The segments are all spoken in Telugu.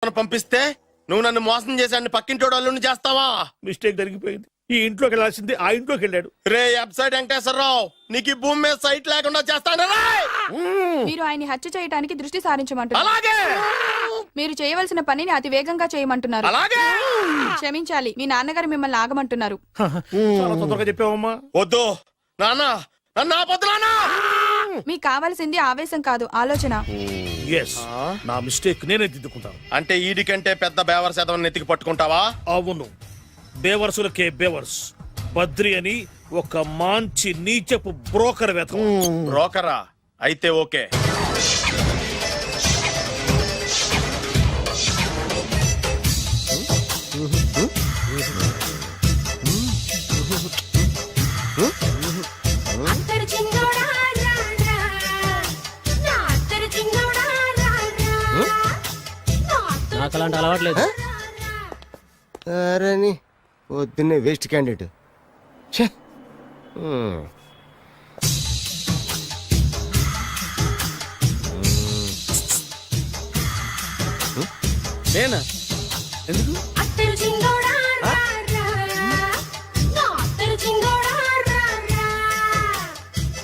అతను పంపిస్తే నువ్వు నన్ను మోసం చేశాన్ని పక్కింటోడు అల్లుని చేస్తావా? మిస్టేక్ జరిగిపోయింది. ఈ ఇంట్లోకి వెళ్ళాల్సింది ఆ ఇంట్లోకి వెళ్ళాడు. రే వెబ్సైట్ వెంకటేశ్వరరావు, నీకు ఈ భూమి మీద సైట్ లేకుండా చేస్తాను. మీరు ఆయన్ని హత్య చేయడానికి దృష్టి సారించమంటున్నారు. అలాగే మీరు చేయవలసిన పనిని అతి వేగంగా చేయమంటున్నారు. అలాగే క్షమించాలి, మీ నాన్నగారు మిమ్మల్ని ఆగమంటున్నారు. చాలా తొందరగా చెప్పావమ్మా. వద్దు నాన్న, నన్ను ఆపొద్దు నాన్న. మీకు కావాల్సింది ఆవేశం కాదు, ఆలోచన. Yes, నా మిస్టేక్ నేనే దిద్దుకుంటాను. అంటే ఈడి కంటే పెద్ద బేవర్ శాతం నెత్తికి పట్టుకుంటావా? అవును, బేవర్సులకే బేవర్స్. బద్రి అని ఒక మంచి నీచపు బ్రోకర్ వేతం. బ్రోకరా? అయితే ఓకే. నాకు అలాంటి అలవాట్లేదు. అరే పొద్దున్నే వేస్ట్ క్యాండిడేట్. నేనా? ఎందుకు?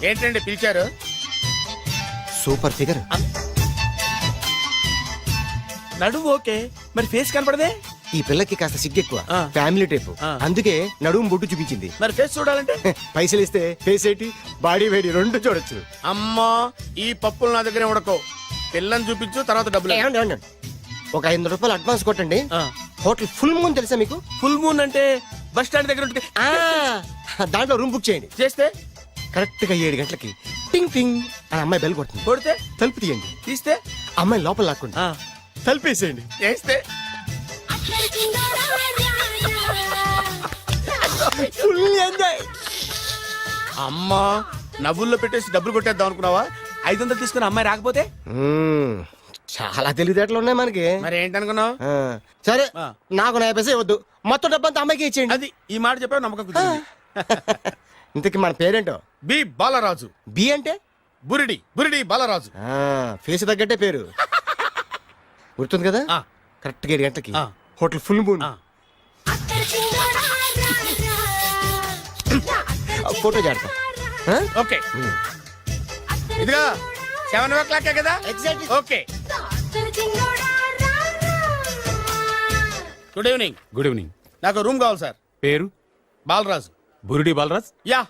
ఏంటండి పిలిచారు? Super figure. నడువు ఓకే, మరి ఫేస్ కనపడదే. ఈ పిల్లకి కాస్త సిగ్గెక్కువ, ఫ్యామిలీ టైప్. అందుకే నడుము బొట్టు చూపించింది. మరి ఫేస్ చూడాలంటే పైసలు ఇస్తే ఫేస్ ఏంటి, బాడీ వేడి రెండు చూడొచ్చు. అమ్మా, ఈ పప్పులు నా దగ్గరే ఉడకో. పిల్లని చూపించు, తర్వాత డబ్బులు. ఒక 500 రూపాయలు అడ్వాన్స్ కొట్టండి. హోటల్ ఫుల్ మూన్ తెలుసా మీకు? ఫుల్ మూన్ అంటే బస్ స్టాండ్ దగ్గర ఉంటుంది. దాంట్లో రూమ్ బుక్ చేయండి. చేస్తే కరెక్ట్ గా 7 గంటలకి టింగ్ టింగ్ అని అమ్మాయి బెల్ కొడుతుంది. కొడితే తలుపు తీయండి. తీస్తే అమ్మాయి లోపల లాక్కుండి తలుపేసేయండి. చేస్తే ఫుల్ ఎంజాయ్. అమ్మా, నవ్వుల్లో పెట్టేసి డబ్బులు కొట్టేద్దాం అనుకున్నావా? 500 తీసుకుని అమ్మాయి రాకపోతే? చాలా తెలివితేటలు ఉన్నాయి మనకి. మరి ఏంటనుకున్నావు? సరే, నాకు 50 పైసలు ఇవ్వద్దు, మొత్తం డబ్బంతా అమ్మాయికి ఇచ్చేయండి. అది ఈ మాట చెప్పావు, నమ్మకం కుదిరింది. ఇంతకి మన పేరేంటో? బి బాలరాజు. బి అంటే బురిడి. బురిడి బాలరాజు. ఫేస్ తగ్గట్టే పేరు. గుర్తుంది కదా? కరెక్ట్ గా 7 గంటలకి హోటల్ ఫుల్ మూన్. ఫోటో చేడతా. ఓకే, ఇదిగా 7 o'clock కదా? Okay. Good evening. Good evening. నాకు రూమ్ కావాలి సార్. పేరు? Balaraju. Burudi Balaraj. Yeah.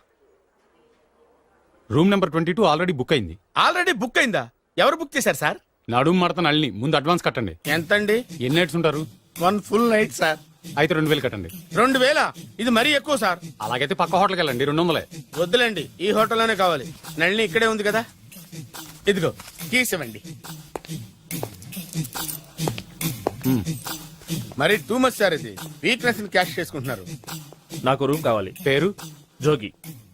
Room number 22 already book అయింది. ఆల్రెడీ బుక్ అయిందా? ఎవరు బుక్ చేశారు సార్? నడుము మడత నల్ని. ముందు అడ్వాన్స్ కట్టండి. ఎంతండి? ఎన్ని నైట్స్ ఉంటారు? 1 full night సార్. అయితే 2000 కట్టండి. 2000? ఇది మరీ ఎక్కువ సార్. అలాగైతే పక్క హోటల్కి వెళ్ళండి, 200. వద్దులేండి, ఈ హోటల్లోనే కావాలి. నళిని ఇక్కడే ఉంది కదా. ఇదిగో కీస్ ఇవ్వండి. మరి టూ మచ్ సార్, ఇది వీక్నెస్ ని క్యాష్ చేసుకుంటున్నారు. నాకు రూమ్ కావాలి. పేరు? Jogi.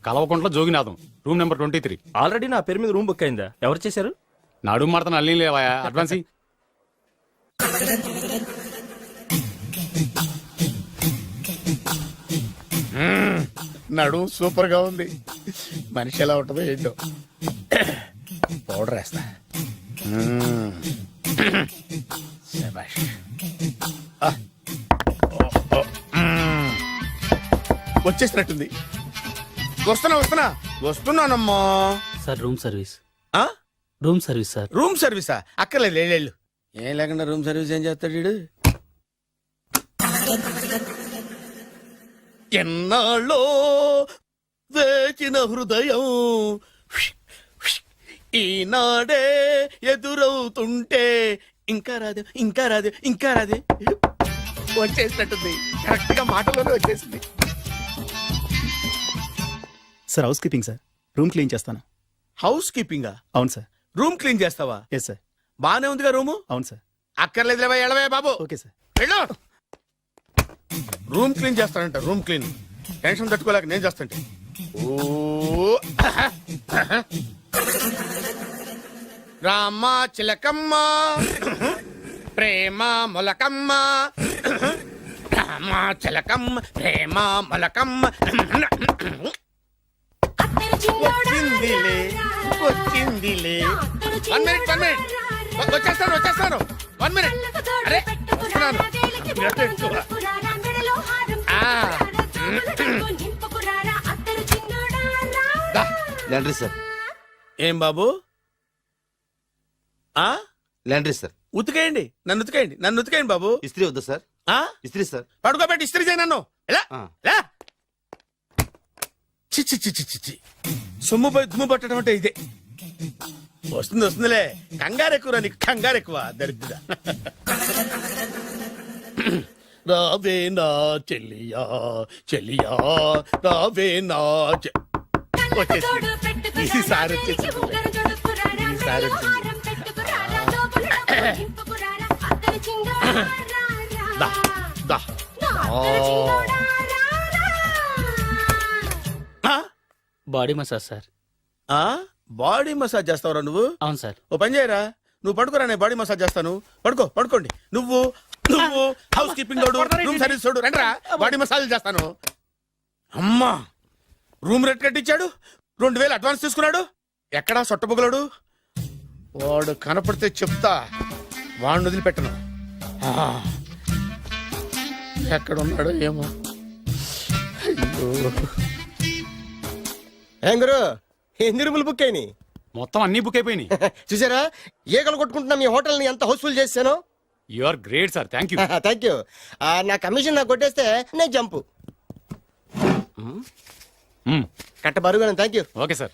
Kalvakuntla Joginatham. Room number 23. Already నా పేరు మీద రూమ్ బుక్ అయిందా? ఎవరు చేశారు? నడుము మడత నల్ని లేవా? అడ్వాన్స్ ఇయ్యి. నడు సూపర్ గా ఉంది. మనిషి ఎలా ఉంటుందో ఏంటో. పౌడర్ వేస్తా. శభాష్. వచ్చేసినట్టుంది. వస్తున్నానమ్మా. Sir room service. Room service sir. Room సర్వీసా? అక్కర్లేదు, లేళ్ళు. ఏం లేకుండా రూమ్ సర్వీస్ ఏం చేస్తాడు వీడు? ఎన్నాళ్ళో వేచిన హృదయం ఈనాడే ఎదురవుతుంటే ఇంకా రాదే, ఇంకా రాదే, ఇంకా రాదే. వచ్చేసినట్టుంది. కరెక్ట్ గా మాటలోనే వచ్చేసింది. Sir house keeping sir. Room clean చేస్తాను. హౌస్ కీపింగా? అవును సార్. రూమ్ క్లీన్ చేస్తావా? Yes sir. బానే ఉందిగా రూము? అవును సార్. అక్కర్లేదు, ఎడవే బాబు. Okay sir. వెళ్ళు. రూమ్ క్లీన్ చేస్తానంట. Room clean. టెన్షన్ తట్టుకోలేక నేను చేస్తాంటే. ఓ రామ చిలకమ్మ ప్రేమ మొలకమ్మ, రామ చిలకమ్మ ప్రేమ మొలకమ్మ. వచ్చిందిలే వచ్చిందిలే. 1 minute. వచ్చేస్తాను. 1 minute. అరే చేస్తున్నాను దా. లాండ్రీ సార్, ఏం బాబు ఆ లాండ్రీ సార్. ఉతికేయండి, నన్ను ఉతికేయండి, నన్ను ఉతికేయండి బాబు. ఇస్త్రీ వద్దా సార్? ఆ ఇస్త్రీ సార్. పడుకోబెట్టి ఇస్త్రీ చేయి నన్ను. ఎలా ఆ. ఎలా చి చి చి చి చి చి. సొమ్ము పోయి దుమ్ము పట్టడం అంటే ఇదే. వస్తుంది వస్తుందిలే, కంగారు ఎక్కువ, నీకు కంగారు ఎక్కువ దరిద్ర. రావే నా చెల్లియా చెల్లియా, రావే నా వచ్చేసి ఈసారి వచ్చేసి ఈసారి వచ్చింది. దా, దా. ఆ? Body massage sir. ఆ? బాడీ మసాజ్ చేస్తావురా నువ్వు? అవును సార్. ఓ పని చేయరా, నువ్వు పడుకోరా, నేను బాడీ మసాజ్ చేస్తాను. పడుకో, పడుకోండి. నువ్వు నువ్వు హౌస్ కీపింగ్ తోడు, రూమ్ సర్వీస్ తోడు, రండిరా బాడీ మసాజ్ చేస్తాను. అమ్మా, రూమ్ రేట్ కట్టించాడు, 2000 అడ్వాన్స్ తీసుకున్నాడు. ఎక్కడా సొట్టబుగలాడు? వాడు కనపడితే చెప్తా, వాడిని వదిలిపెట్టను. ఆ, ఎక్కడున్నాడో ఏమో. అయ్యో. ఏం గురు, ఎన్ని రూములు బుక్ అయినాయి? మొత్తం అన్ని బుక్ అయిపోయినాయి. చూసారా, ఈగలు కొట్టుకుంటున్నా మీ హోటల్ ని ఎంత హౌస్ఫుల్ చేశాను. You are great sir, thank you. Thank you. నా కమిషన్ నాకు కొట్టేస్తే నేను జంపు కట్ట బరుగాను. Thank you. Okay sir.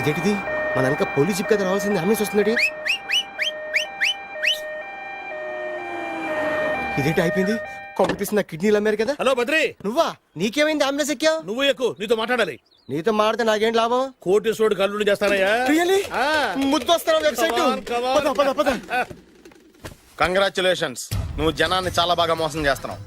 ఇదేంటిది, మన వెనక పోలీస్ జిప్ కదా రావాల్సింది, అంబులెన్స్ వస్తుంది. ఇదేంటి అయిపోయింది, పంపిస్తుంది నా కిడ్నీలు అమ్మారు కదా. హలో బద్రి, నువ్వా? నీకేమైంది, అంబులెన్స్ ఎక్కావు? నువ్వు ఎక్కువ, నీతో మాట్లాడాలి. నీతో మాడితే నాకేం లాభం? కోటేశ్వరుడు కల్లుడు చేస్తానయ్యా. Really? ఆ. ముద్దు వస్తాను website. Come on, come on. పద పద పద. కంగ్రాచులేషన్స్, నువ్వు జనాన్ని చాలా బాగా మోసం చేస్తున్నావు.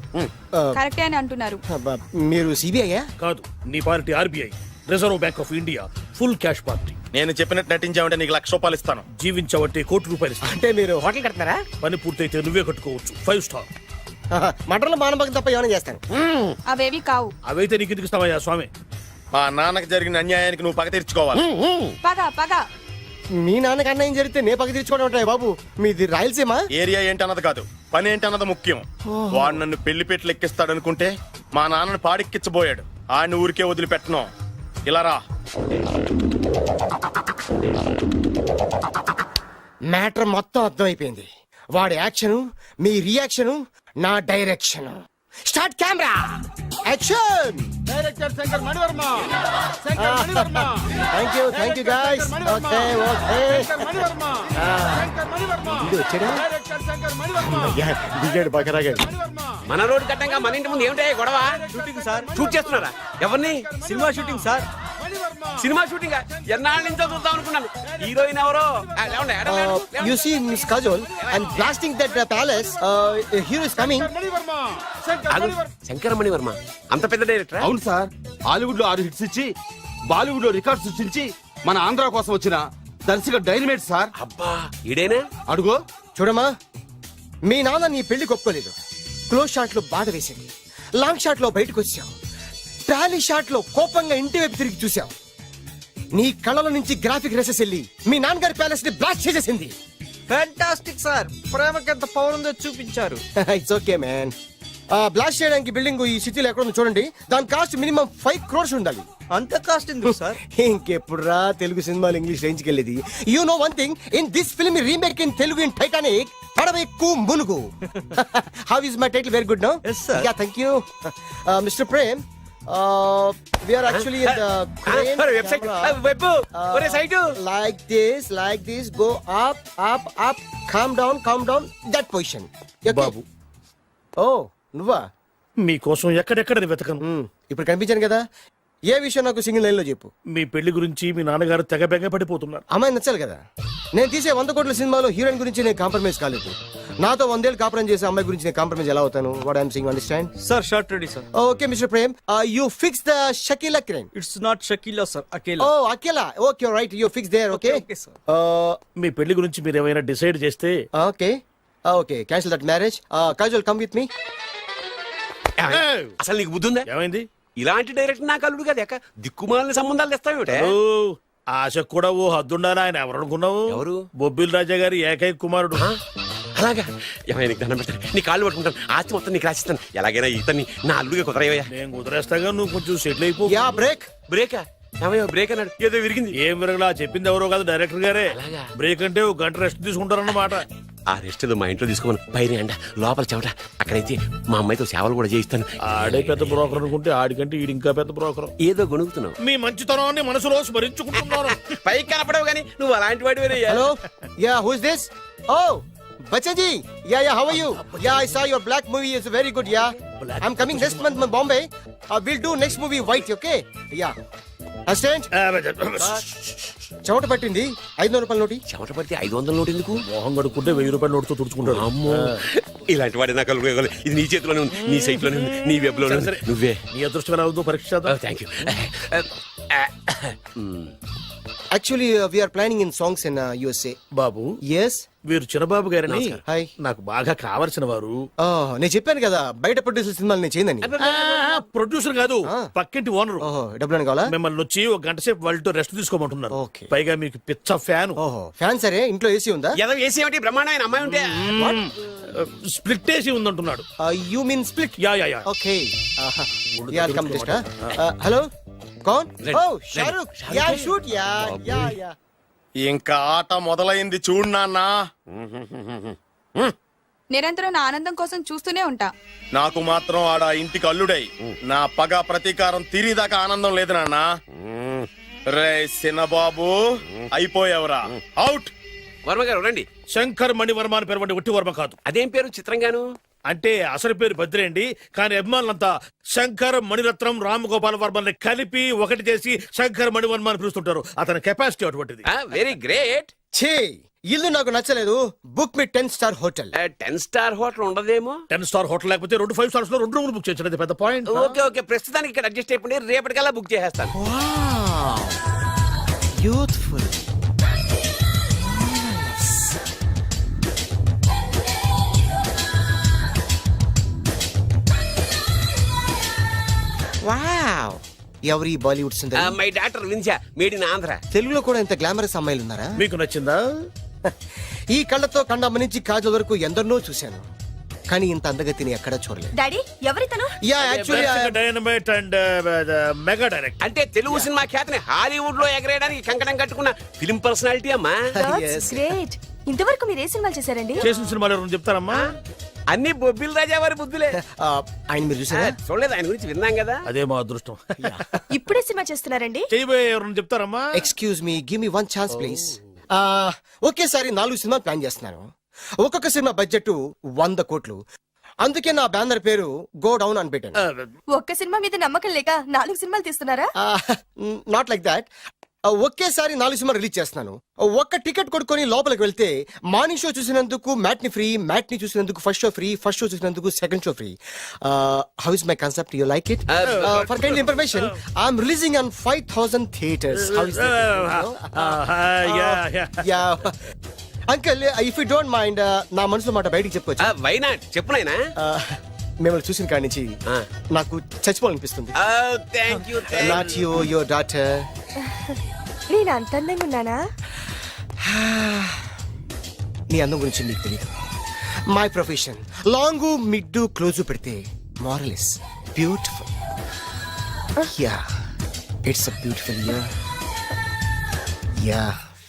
కరెక్టే అని అంటున్నారు. అబ్బా, మీరు సిబిఐ? కాదు, నీ party RBI, reserve bank of India, full cash party. నేను చెప్పినట్టు నటించావంటే నీకు ₹1,00,000 ఇస్తాను. జీవించబట్టే ₹1,00,00,000 ఇస్తాను. అంటే మీరు హోటల్ కడతారా? పని పూర్తయితే నువ్వే కట్టుకోవచ్చు, 5 స్టార్. మటన్లో మానభంగం తప్ప ఏమైనా చేస్తాను. అవేవి కావు. అవైతే నీకు ఎందుకు ఇస్తావయ్యా స్వామి? మా నాన్నకి జరిగిన అన్యాయానికి నువ్వు పగ తీర్చుకోవాలి. పగ పగ. మీ నాన్నకి అన్యాయం జరిగితే నే పక్క తీర్చుకోవడం ఉంటాయి బాబు. మీది రాయలసీమ. ఏరియా ఏంటన్నది కాదు, పని ఏంటన్నది ముఖ్యం. వాడు నన్ను పెళ్లి పెట్లు ఎక్కిస్తాడు అనుకుంటే మా నాన్నని పాడెక్కించబోయాడు. ఆయన ఊరికే వదిలిపెట్టను. ఇలా రా. మ్యాటర్ మొత్తం అర్థమైపోయింది. వాడి యాక్షన్, మీ రియాక్షన్, నా direction. Start camera, action. Director Shankar Mani Varma. Thank you guys. Okay okay. ఇది వచ్చాడా? అయ్యా, దిగాడు బకరాగాడు. మన రోడ్డు కట్టంగా మన ఇంటి ముందు ఏమిటాయి గొడవ? Shooting sir. షూట్ చేస్తున్నారా? ఎవరిని? Cinema shooting sir. Cinema shooting ఎన్నాళ్ళ నుంచో చూద్దాం అనుకున్నాను. హీరోయిన్ ఎవరో? You see Miss Kajol, I'm blasting that palace. Hero is coming. Shankaramani Varma అంత పెద్ద డైరెక్టర్? అవును సార్, హాలీవుడ్ లో 6 హిట్స్ ఇచ్చి బాలీవుడ్ లో రికార్డ్ సృష్టించి మన ఆంధ్ర కోసం వచ్చిన దర్శక డైనమేట్ సార్. అబ్బా, ఈడేనా? అడుగో. చూడమ్మా, మీ నాన్న నీ పెళ్లి ఒప్పుకోలేదు. క్లోజ్ షాట్ లో బాధ వేసింది, లాంగ్ షాట్ లో బయటకు వచ్చావు, ట్రాలీ షాట్ లో కోపంగా ఇంటి వైపు తిరిగి చూసావు. నీ కళ్ళల నుంచి గ్రాఫిక్ రెసెస్ వెళ్ళి మీ నాన్నగారి ప్యాలెస్ ని బ్లాస్ట్ చేసేసింది. ఫ్యాంటాస్టిక్ సార్, ప్రేమకెంత పవర్ ఉందో చూపించారు. It's okay man. బ్లాస్ట్ చేయడానికి బిల్డింగ్ ఈ సిటీలో ఎక్కడ ఉందో చూడండి. దాని కాస్ట్ మినిమం 5 crores ఉండాలి. అంత కాస్ట్ ఎందుకు సార్? ఇంకెప్పుడు రా తెలుగు సినిమాలు ఇంగ్లీష్ రేంజ్కి వెళ్ళేది. You know one thing, in this film remake in Telugu in Titanic, పడవెక్కు మునుగు. How is my title? Very good no. Yes, sir. Yeah, thank you. Mister Prem, we are actually in the crane website camera. Web ఒరే site. like this, go up, up, up, calm down, that position. Okay? Babu, Oh, నువ్వా? మీకోసం ఎక్కడెక్కడ వెతకను. ఇప్పుడు కనిపించాను కదా. ఏ విషయం నాకు సింగిల్ లైన్ లో చెప్పు. మీ పెళ్లి గురించి మీ నాన్నగారు తెగ బెంగ పడిపోతున్నారు. అమ్మాయి నచ్చాలి కదా. నేను తీసే 100 కోట్ల సినిమాలో హీరోయిన్ గురించి నేను కాంప్రమైజ్ కాలేదు. నాతో 100 ఏళ్ళు కాపురం చేసే అమ్మాయి గురించి నేను కాంప్రమైజ్ ఎలా అవుతాను? What I'm saying, understand? Sir shot ready sir. Okay mister Prem, you fix the Shakeela crane. It's not Shakeela sir, Akela. Oh Akela, okay right, you fix there. Okay Okay, sir. మీ పెళ్లి గురించి మీరు ఏమైనా డిసైడ్ చేస్తే okay okay, cancel that marriage. Kajal, come with me. అసలు నీకు బుద్ధి ఉందా? ఏమైంది? ఇలాంటి డైరెక్టర్ నాకు అల్లుడు కదా ఎక్క దిక్కుమాలని సంబంధాలు తెస్తావేమిటే ఓ, ఆశకు కూడా ఓ హద్దుండాలి. ఆయన ఎవరు అనుకున్నావు? ఎవరు? బొబ్బిల్ రాజా గారి ఏకైక కుమారుడు. అలాగా ఏమైనా నీకు దండం పెడతాను, నీ కాళ్ళు పట్టుకుంటాను, ఆస్తి మొత్తం నీకు రాసిస్తాను. ఎలాగైనా ఇతన్ని నా అల్లుడిగా కుదరయ్యా. నేను కుదిరేస్తాగా, నువ్వు కొంచెం సెటిల్ అయిపో. Yeah break. బ్రేకా ఏమయ్యా బ్రేక్ అన్నాడు, ఏదో విరిగింది. ఏం విరగలా, చెప్పింది ఎవరో కాదు, డైరెక్టర్ గారే. అలాగా? బ్రేక్ అంటే ఒక గంట రెస్ట్ తీసుకుంటారన్నమాట. ఆ రెస్ట్ ఏదో మా ఇంట్లో తీసుకోమను. పైన ఎండ లోపల చెమట. అక్కడైతే మా అమ్మాయితో సేవలు కూడా చేయిస్తాను. ఆడే పెద్ద బ్రోకర్ అనుకుంటే ఆడికంటే ఈడు ఇంకా పెద్ద బ్రోకర్. ఏదో గొణుగుతున్నావు. మీ మంచితనాన్ని మనసులో స్మరించుకుంటున్నాను. పైకి కనపడవు కానీ నువ్వు అలాంటి వాడి వేరే. Hello ya who is this? Oh Bachchan ji, yeah, how are you? Yeah, I saw your black movie is very good, yeah. I'm coming next month in Bombay. We'll do next movie white, okay? Yeah. Assistant, చెమట పట్టింది 500 రూపాయల నోటి. చెమట పడితే 500 నోటు ఎందుకు? మోహం కడుక్కుంటే 1000 రూపాయల నోటుతో తుడుచుకుంటాడు. అమ్మో, ఇలాంటి వాడి నాకు అల్లుడు. ఇది నీ చేతిలోనే ఉంది, నీ సైట్ లోనే ఉంది, నీ వెబ్ లోనే ఉంది. నువ్వే. నీ అదృష్టం ఎలా ఉందో పరీక్ష చేద్దాం. Thank you. Actually, we are planning in songs in USA. Babu, Yes. వీరు చిన్నబాబు గారని హాయ్. నాకు బాగా కావలసిన వారు. నేను చెప్పాను కదా బయట ప్రొడ్యూసర్ సినిమాలు నేను చేయదని. ప్రొడ్యూసర్ కాదు, పక్కింటి ఓనరు. ఓహో, డబ్బులు కావాలా? మిమ్మల్ని వచ్చి ఒక గంట సేపు వాళ్ళతో రెస్ట్ తీసుకోమంటున్నారు. Okay. పైగా మీకు పిచ్చ ఫ్యాన్. ఓహో, ఫ్యాన్ సరే. ఇంట్లో ఏసీ ఉందా? ఏదో ఏసీ ఏమిటి, బ్రహ్మాండమైన అమ్మాయి ఉంటే. స్ప్లిట్ వేసి ఉందంటున్నాడు. You mean split? Yeah yeah yeah. Okay. Yeah come just. Hello కౌన్? Oh Shahrukh. Yeah shoot. Yeah yeah yeah. ఇంకా ఆట మొదలైంది చూడు నాన్న. నిరంతరం నా ఆనందం కోసం చూస్తూనే ఉంటా. నాకు మాత్రం ఆడ ఇంటికి అల్లుడై నా పగ ప్రతీకారం తీరిదాకా ఆనందం లేదు నాన్న. రే సినబాబు, అయిపోయావురా, అవుట్. వర్మ గారు రండి. శంకర్ మణివర్మ అని పేరు వంటి ఒట్టి వర్మ కాదు. అదేం పేరు చిత్రంగాను? అంటే అసలు పేరు బద్రి అండి, కానీ అభిమానులంతా శంకర్ మణిరత్నం రామగోపాల వర్మని కలిపి ఒకటి చేసి శంకర్ మణివర్మ అని పిలుస్తుంటారు. అతని కెపాసిటీ అటువంటిది. Very great. ఛీ, ఇల్లు నాకు నచ్చలేదు. బుక్ మీ 10 స్టార్ హోటల్. 10 స్టార్ హోటల్ ఉండదేమో. 10 స్టార్ హోటల్ లేకపోతే 2 5 స్టార్స్ లో 2 రూములు బుక్ చేయొచ్చు. అది పెద్ద పాయింట్. ఓకే ఓకే, ప్రస్తుతానికి ఇక్కడ అడ్జస్ట్ అయిపోయి రేపటికల్లా బుక్ చేసేస్తాను. బ్యూటిఫుల్. వావ్, ఎవరి బాలీవుడ్ సుందరి? మై డాక్టర్ విన్సా, మేడ్ ఇన్ ఆంధ్ర. తెలుగులో కూడా ఇంత గ్లామరస్ అమ్మాయిలు ఉన్నారా? మీకు నచ్చిందా? ఈ కళ్ళతో కండమ్మ నుంచి కాజల్ వరకు ఎందరినో చూశాను, కానీ ఇంత అందగతిని ఎక్కడా చూడలేదు. డాడీ ఎవరితను? Yeah actually dynamite and mega direct. అంటే తెలుగు సినిమా ఖ్యాతిని హాలీవుడ్ లో ఎగరేయడానికి కంకణం కట్టుకున్న ఫిలిం పర్సనాలిటీ అమ్మా. గ్రేట్. ఇంతవరకు మీరు ఏ సినిమాలు చేశారండి? చేసిన సినిమాలు ఎవరు చెప్తారమ్మా? అన్ని బొబ్బిల్ రాజా వారి బుద్ధులే. ఆయన మీరు చూసారా? చూడలేదు, ఆయన గురించి విన్నాం కదా. అదే మా అదృష్టం. ఇప్పుడే సినిమా చేస్తున్నారండి? చేయబోయే ఎవరు చెప్తారమ్మా? Excuse me, give me 1 chance please. ఒకేసారి 4 సినిమాలు ప్లాన్ చేస్తున్నాను. ఒక్కొక్క సినిమా బడ్జెట్ 100 కోట్లు. అందుకే నా బ్యానర్ పేరు గో డౌన్ అని పెట్టాను. ఒక్క సినిమా మీద నమ్మకం లేక 4 సినిమాలు తీస్తున్నారా? Not like that. ఒకేసారి 4 సినిమా రిలీజ్ చేస్తున్నాను. ఒక్క టికెట్ కొనుక్కొని లోపలికి వెళ్తే మార్నింగ్ షో చూసినందుకు మ్యాట్ని ఫ్రీ, మ్యాట్ని చూసినందుకు first show free, first show చూసినందుకు second show free. How is my concept? You like it? For kind information, I'm releasing on 5000 theatres. How is uncle, if you don't mind, నా మనసులో మాట బయటికి చెప్పుకోవచ్చు? వై నాట్, చెప్పు నాయనా. మిమ్మల్ని చూసిన కాడి నుంచి నాకు చచ్చిపోవాలనిపిస్తుంది. Thank you. Not you, your daughter. నేను అంత అందంగా ఉన్నానా? నీ అందం గురించి నీకు తెలియదు. My profession long mid close పెడితే moral is beautiful. Yeah, it's a beautiful year. Yeah,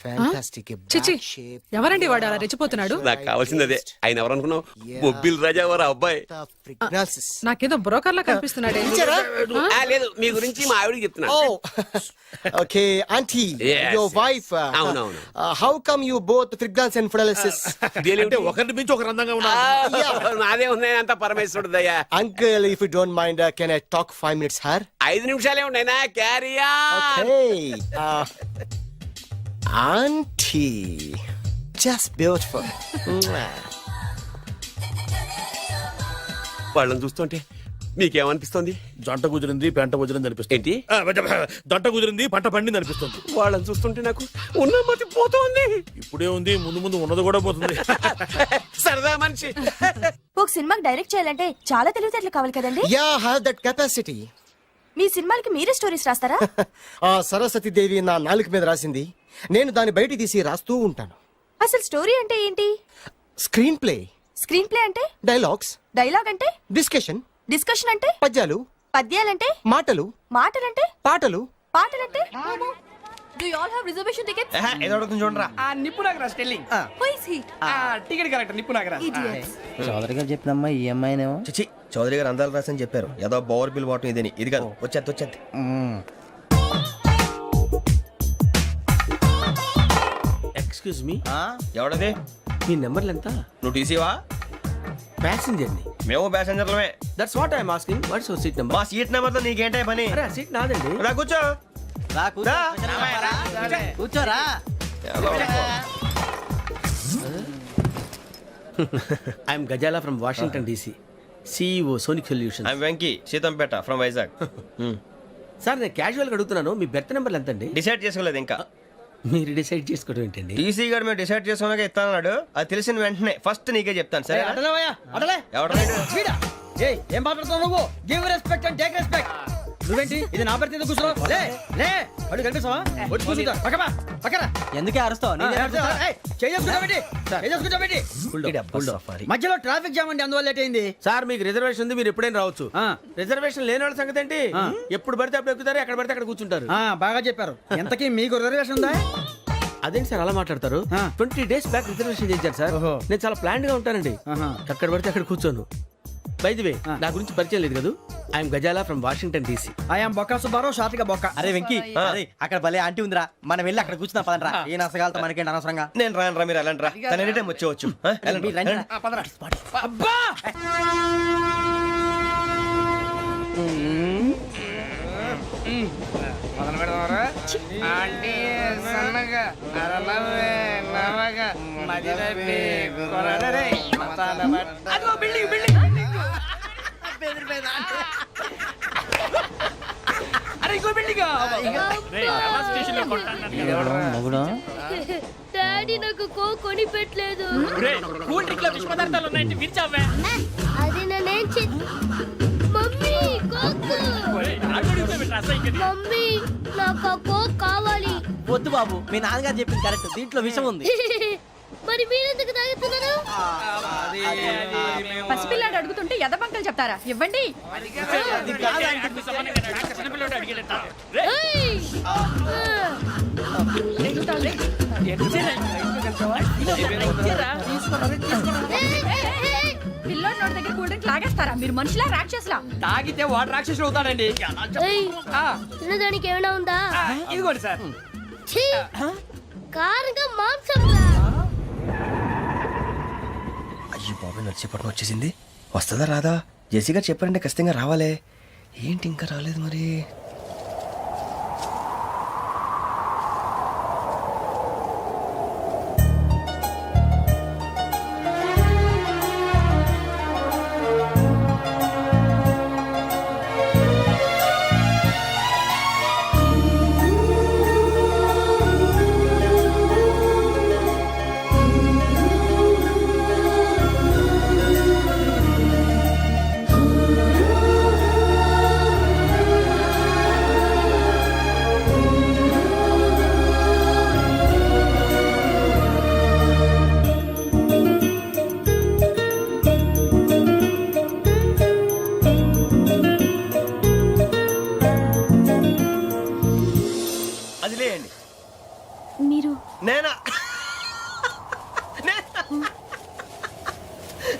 fantastic. ఎవరండి వాడు అలా రెచ్చిపోతున్నాడు? నాకు కావాల్సింది అదే. ఆయన ఎవరు అనుకున్నావు? బొబ్బిల్ రాజా వారు అబ్బాయి. నాకేదో బ్రోకర్ లా కనిపిస్తున్నాడే. లేదు, మీ గురించి మా ఆవిడకి చెప్తున్నా. Okay aunty, your wife. అవునవును. How come you both fragrance and fidelities? అంటే ఒకరిని మించి ఒకరు అందంగా ఉన్నారు. నాదే ఉన్నాయి అంత పరమేశ్వరుడు దయ్యా. Uncle, if you don't mind, can I talk 5 minutes sir? 5 నిమిషాలే ఉన్నాయినా, క్యారియా. Auntie, just beautiful. వాళ్ళని చూస్తుంటే మీకేమనిపిస్తుంది? జంట కుదిరింది, పెంట కుదిరింది అనిపిస్తుంది. ఏంటి? దంట కుదిరింది, పంట పండింది అనిపిస్తుంది. వాళ్ళని చూస్తుంటే నాకు ఉన్న మతి పోతుంది. ఇప్పుడే ఉంది, ముందు ముందు ఉన్నది కూడా పోతుంది. సరదా మనిషి. ఒక సినిమాకి డైరెక్ట్ చేయాలంటే చాలా తెలివితేటలు కావాలి కదండి? Yeah, I have that capacity. మీ సినిమాలకి మీరే స్టోరీస్ రాస్తారా? ఆ సరస్వతి దేవి నా నాలుక మీద రాసింది, నేను దాన్ని బయట తీసి రాస్తూ ఉంటాను. అసలు స్టోరీ అంటే ఏంటి? స్క్రీన్ ప్లే, స్క్రీన్ ప్లే అంటే? డైలాగ్స్, డైలాగ్ అంటే? డిస్కషన్, డిస్కషన్ అంటే? పద్యాలు, పద్యాలంటే? మాటలు, మాటలంటే? పాటలు. పాటలంటే? Do you all have reservation tickets? ఏదో అడుగుతుంది చూడరా. నిప్పు Nagaraj telling Who is he? Ticket correct నిప్పు నాగరాజ్. Idiots. చౌదరి గారు చెప్పినమ్మా ఈ అమ్మాయినేమో. చిచి చౌదరి గారు అందాలు రాసని చెప్పారు. ఏదో బోర్ బిల్ వాటం ఇదని. ఇది కాదు, వచ్చేది. Excuse me, ఎవడది? మీ నెంబర్లు ఎంత? నువ్వు టీసీవా? ప్యాసింజర్ ని. మేము ప్యాసెంజర్లమే. That's what I'm asking. What's your seat number? మా సీట్ నెంబర్ తో నీకేంటే పని? అరే సీట్ నాదండి. రా కూర్చో. రా. కూర్చోరా. I'm Ghazala from Washington DC, CEO sonic solution. I'm Venky, Seethampeta from Vizag. Sir నేను క్యాజువల్ గా అడుగుతున్నాను, మీ బెర్త్ నెంబర్లు ఎంత అండి? డిసైడ్ చేసుకోలేదు ఇంకా. మీరు డిసైడ్ చేసుకోవడం ఏంటండి? టీసీ గారు మేము డిసైడ్ చేసుకున్నాక ఇస్తానన్నాడు. అది తెలిసిన వెంటనే ఫస్ట్ నీకే చెప్తాను. సరే ఎవరు? ఏం మాట్లాడుతున్నావు నువ్వు? Give respect and take respect. నువ్వేంటి ఇది నా పరిస్థితి ఎందుకు కూర్చున్నావు? లే లే అడు కనిపిస్తావా? వచ్చి కూర్చుంటా. పక్కన ఎందుకే అరుస్తావు? మధ్యలో ట్రాఫిక్ జామ్ అండి, అందువల్ల లేట్ అయింది. సార్ మీకు రిజర్వేషన్ ఉంది, మీరు ఎప్పుడైనా రావచ్చు. రిజర్వేషన్ లేని వాళ్ళ సంగతి ఏంటి? ఎప్పుడు పడితే అప్పుడు ఎక్కుతారు, ఎక్కడ పడితే అక్కడ కూర్చుంటారు. బాగా చెప్పారు. ఎంతకీ మీకు రిజర్వేషన్ ఉందా? అదేంటి సార్ అలా మాట్లాడతారు? 20 days బ్యాక్ రిజర్వేషన్ చేశారు సార్. నేను చాలా ప్లాన్డ్ గా ఉంటానండి. అక్కడ పడితే అక్కడ కూర్చోను. బై ది వే, నా గురించి పరిచయం లేదు కదా. I'm Ghazala from Washington DC. I'm Bokka Subbarao, షాతిక బొక్క. అరే వెంకీ, అక్కడ భలే ఆంటీ ఉందిరా, మనం వెళ్ళి అక్కడ కూర్చున్నా పదరా. ఏ నసగాలతో మనకేంటి అనవసరంగా. నేను రాను, మీరు వెళ్ళండి రా. తన ఎనీ టైం వచ్చేవచ్చు. అబ్బా మొదలు పెడదామరా? ఆంటీ సన్నగా అరలవే నవగా మదిరపి కొరడరే మసాల బట్ట. అదిగో బిల్డింగ్ బిల్డింగ్. అరే ఇంకో బిల్డింగ్. డాడీ నాకు కోక్ కొని పెట్టలేదు. కూల్ డ్రింక్ లో విష పదార్థాలు ఉన్నాయంటే విరిచావే. అది నేనేం మమ్మీ కోక్. మమ్మీ నాకు ఆ కోక్ కావాలి. వద్దు బాబు, మీ నాన్నగారు చెప్పింది కరెక్ట్, దీంట్లో విషయం ఉంది. మరి మీరెందుకు తాగుతున్నారు? పసిపిల్లాడు అడుగుతుంటే ఎదబంకలు చెప్తారా? ఇవ్వండి. ఏయ్! పిల్లోడి నోటి దగ్గర కూల్ డ్రింక్ లాగేస్తారా? మీరు మనుషులా రాక్షసులా? తాగితే వాడు రాక్షసుడు అవుతాడండి. తినడానికి ఏమైనా ఉందా? ఇదిగోండి సార్. కారంగా మాంసం. అయ్యో బాబాయ్, నడిచేపట్నం వచ్చేసింది. వస్తుందా రాదా? జెసీ గారు చెప్పారంటే ఖచ్చితంగా రావాలే. ఏంటి ఇంకా రాలేదు మరి? మీరు నేనా?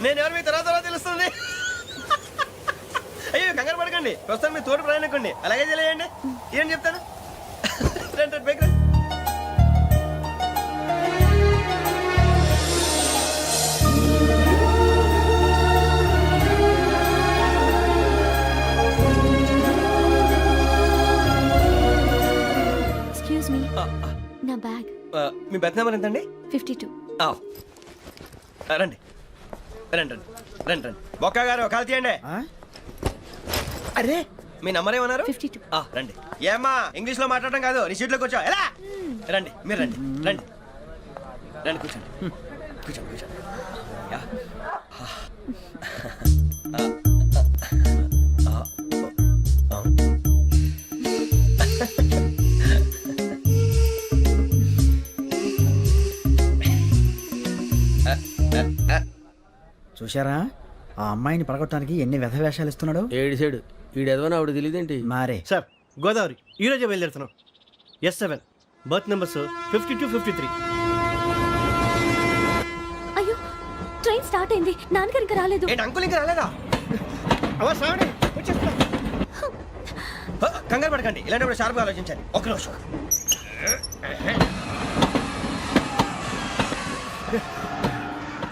నేను ఎవరు మీ తర్వాత తెలుస్తుంది. అయ్యో కంగారు పడకండి, ప్రస్తుతం మీ తోటి ప్రయాణకండి. అలాగే తెలియండి. ఏం చెప్తాను? రండి బైక్ రండి. ఎక్స్క్యూజ్ మీ, నా బ్యాగ్. మీ బెత్ నెంబర్ ఎంతండి? 52. రండి రండి రండి రండి రండి. బొక్క గారు కాల్ తీయండి. అరే మీ నంబర్ ఏమన్నారు? 52. రండి. ఏమ్మా ఇంగ్లీష్ లో మాట్లాడడం కాదు, నీ సీట్లోకి వచ్చా. ఎలా రండి, మీరు రండి రండి రండి, కూర్చోండి కూర్చోండి కూర్చోండి. యా. చూశారా ఆ అమ్మాయిని పడగొట్టడానికి ఎన్ని వ్యధ వేషాలు ఇస్తున్నాడు. ఏడు సైడు ఈడెదవో ఆవిడ తెలియదేంటి. మారే సార్ గోదావరి ఈ రోజే బయలుదేరుతున్నాం. S7 berth numbers 52, 53. అయ్యో ట్రైన్ స్టార్ట్ అయింది, నాన్నగారు ఇంకా రాలేదు. ఏంటి అంకుల్ ఇంకా రాలేదా? అవ్వ శ్రావణి వచ్చేస్తున్నా. కంగారు పడకండి, ఇలాంటప్పుడు షార్ప్గా ఆలోచించండి. ఒక్క నిమిషం.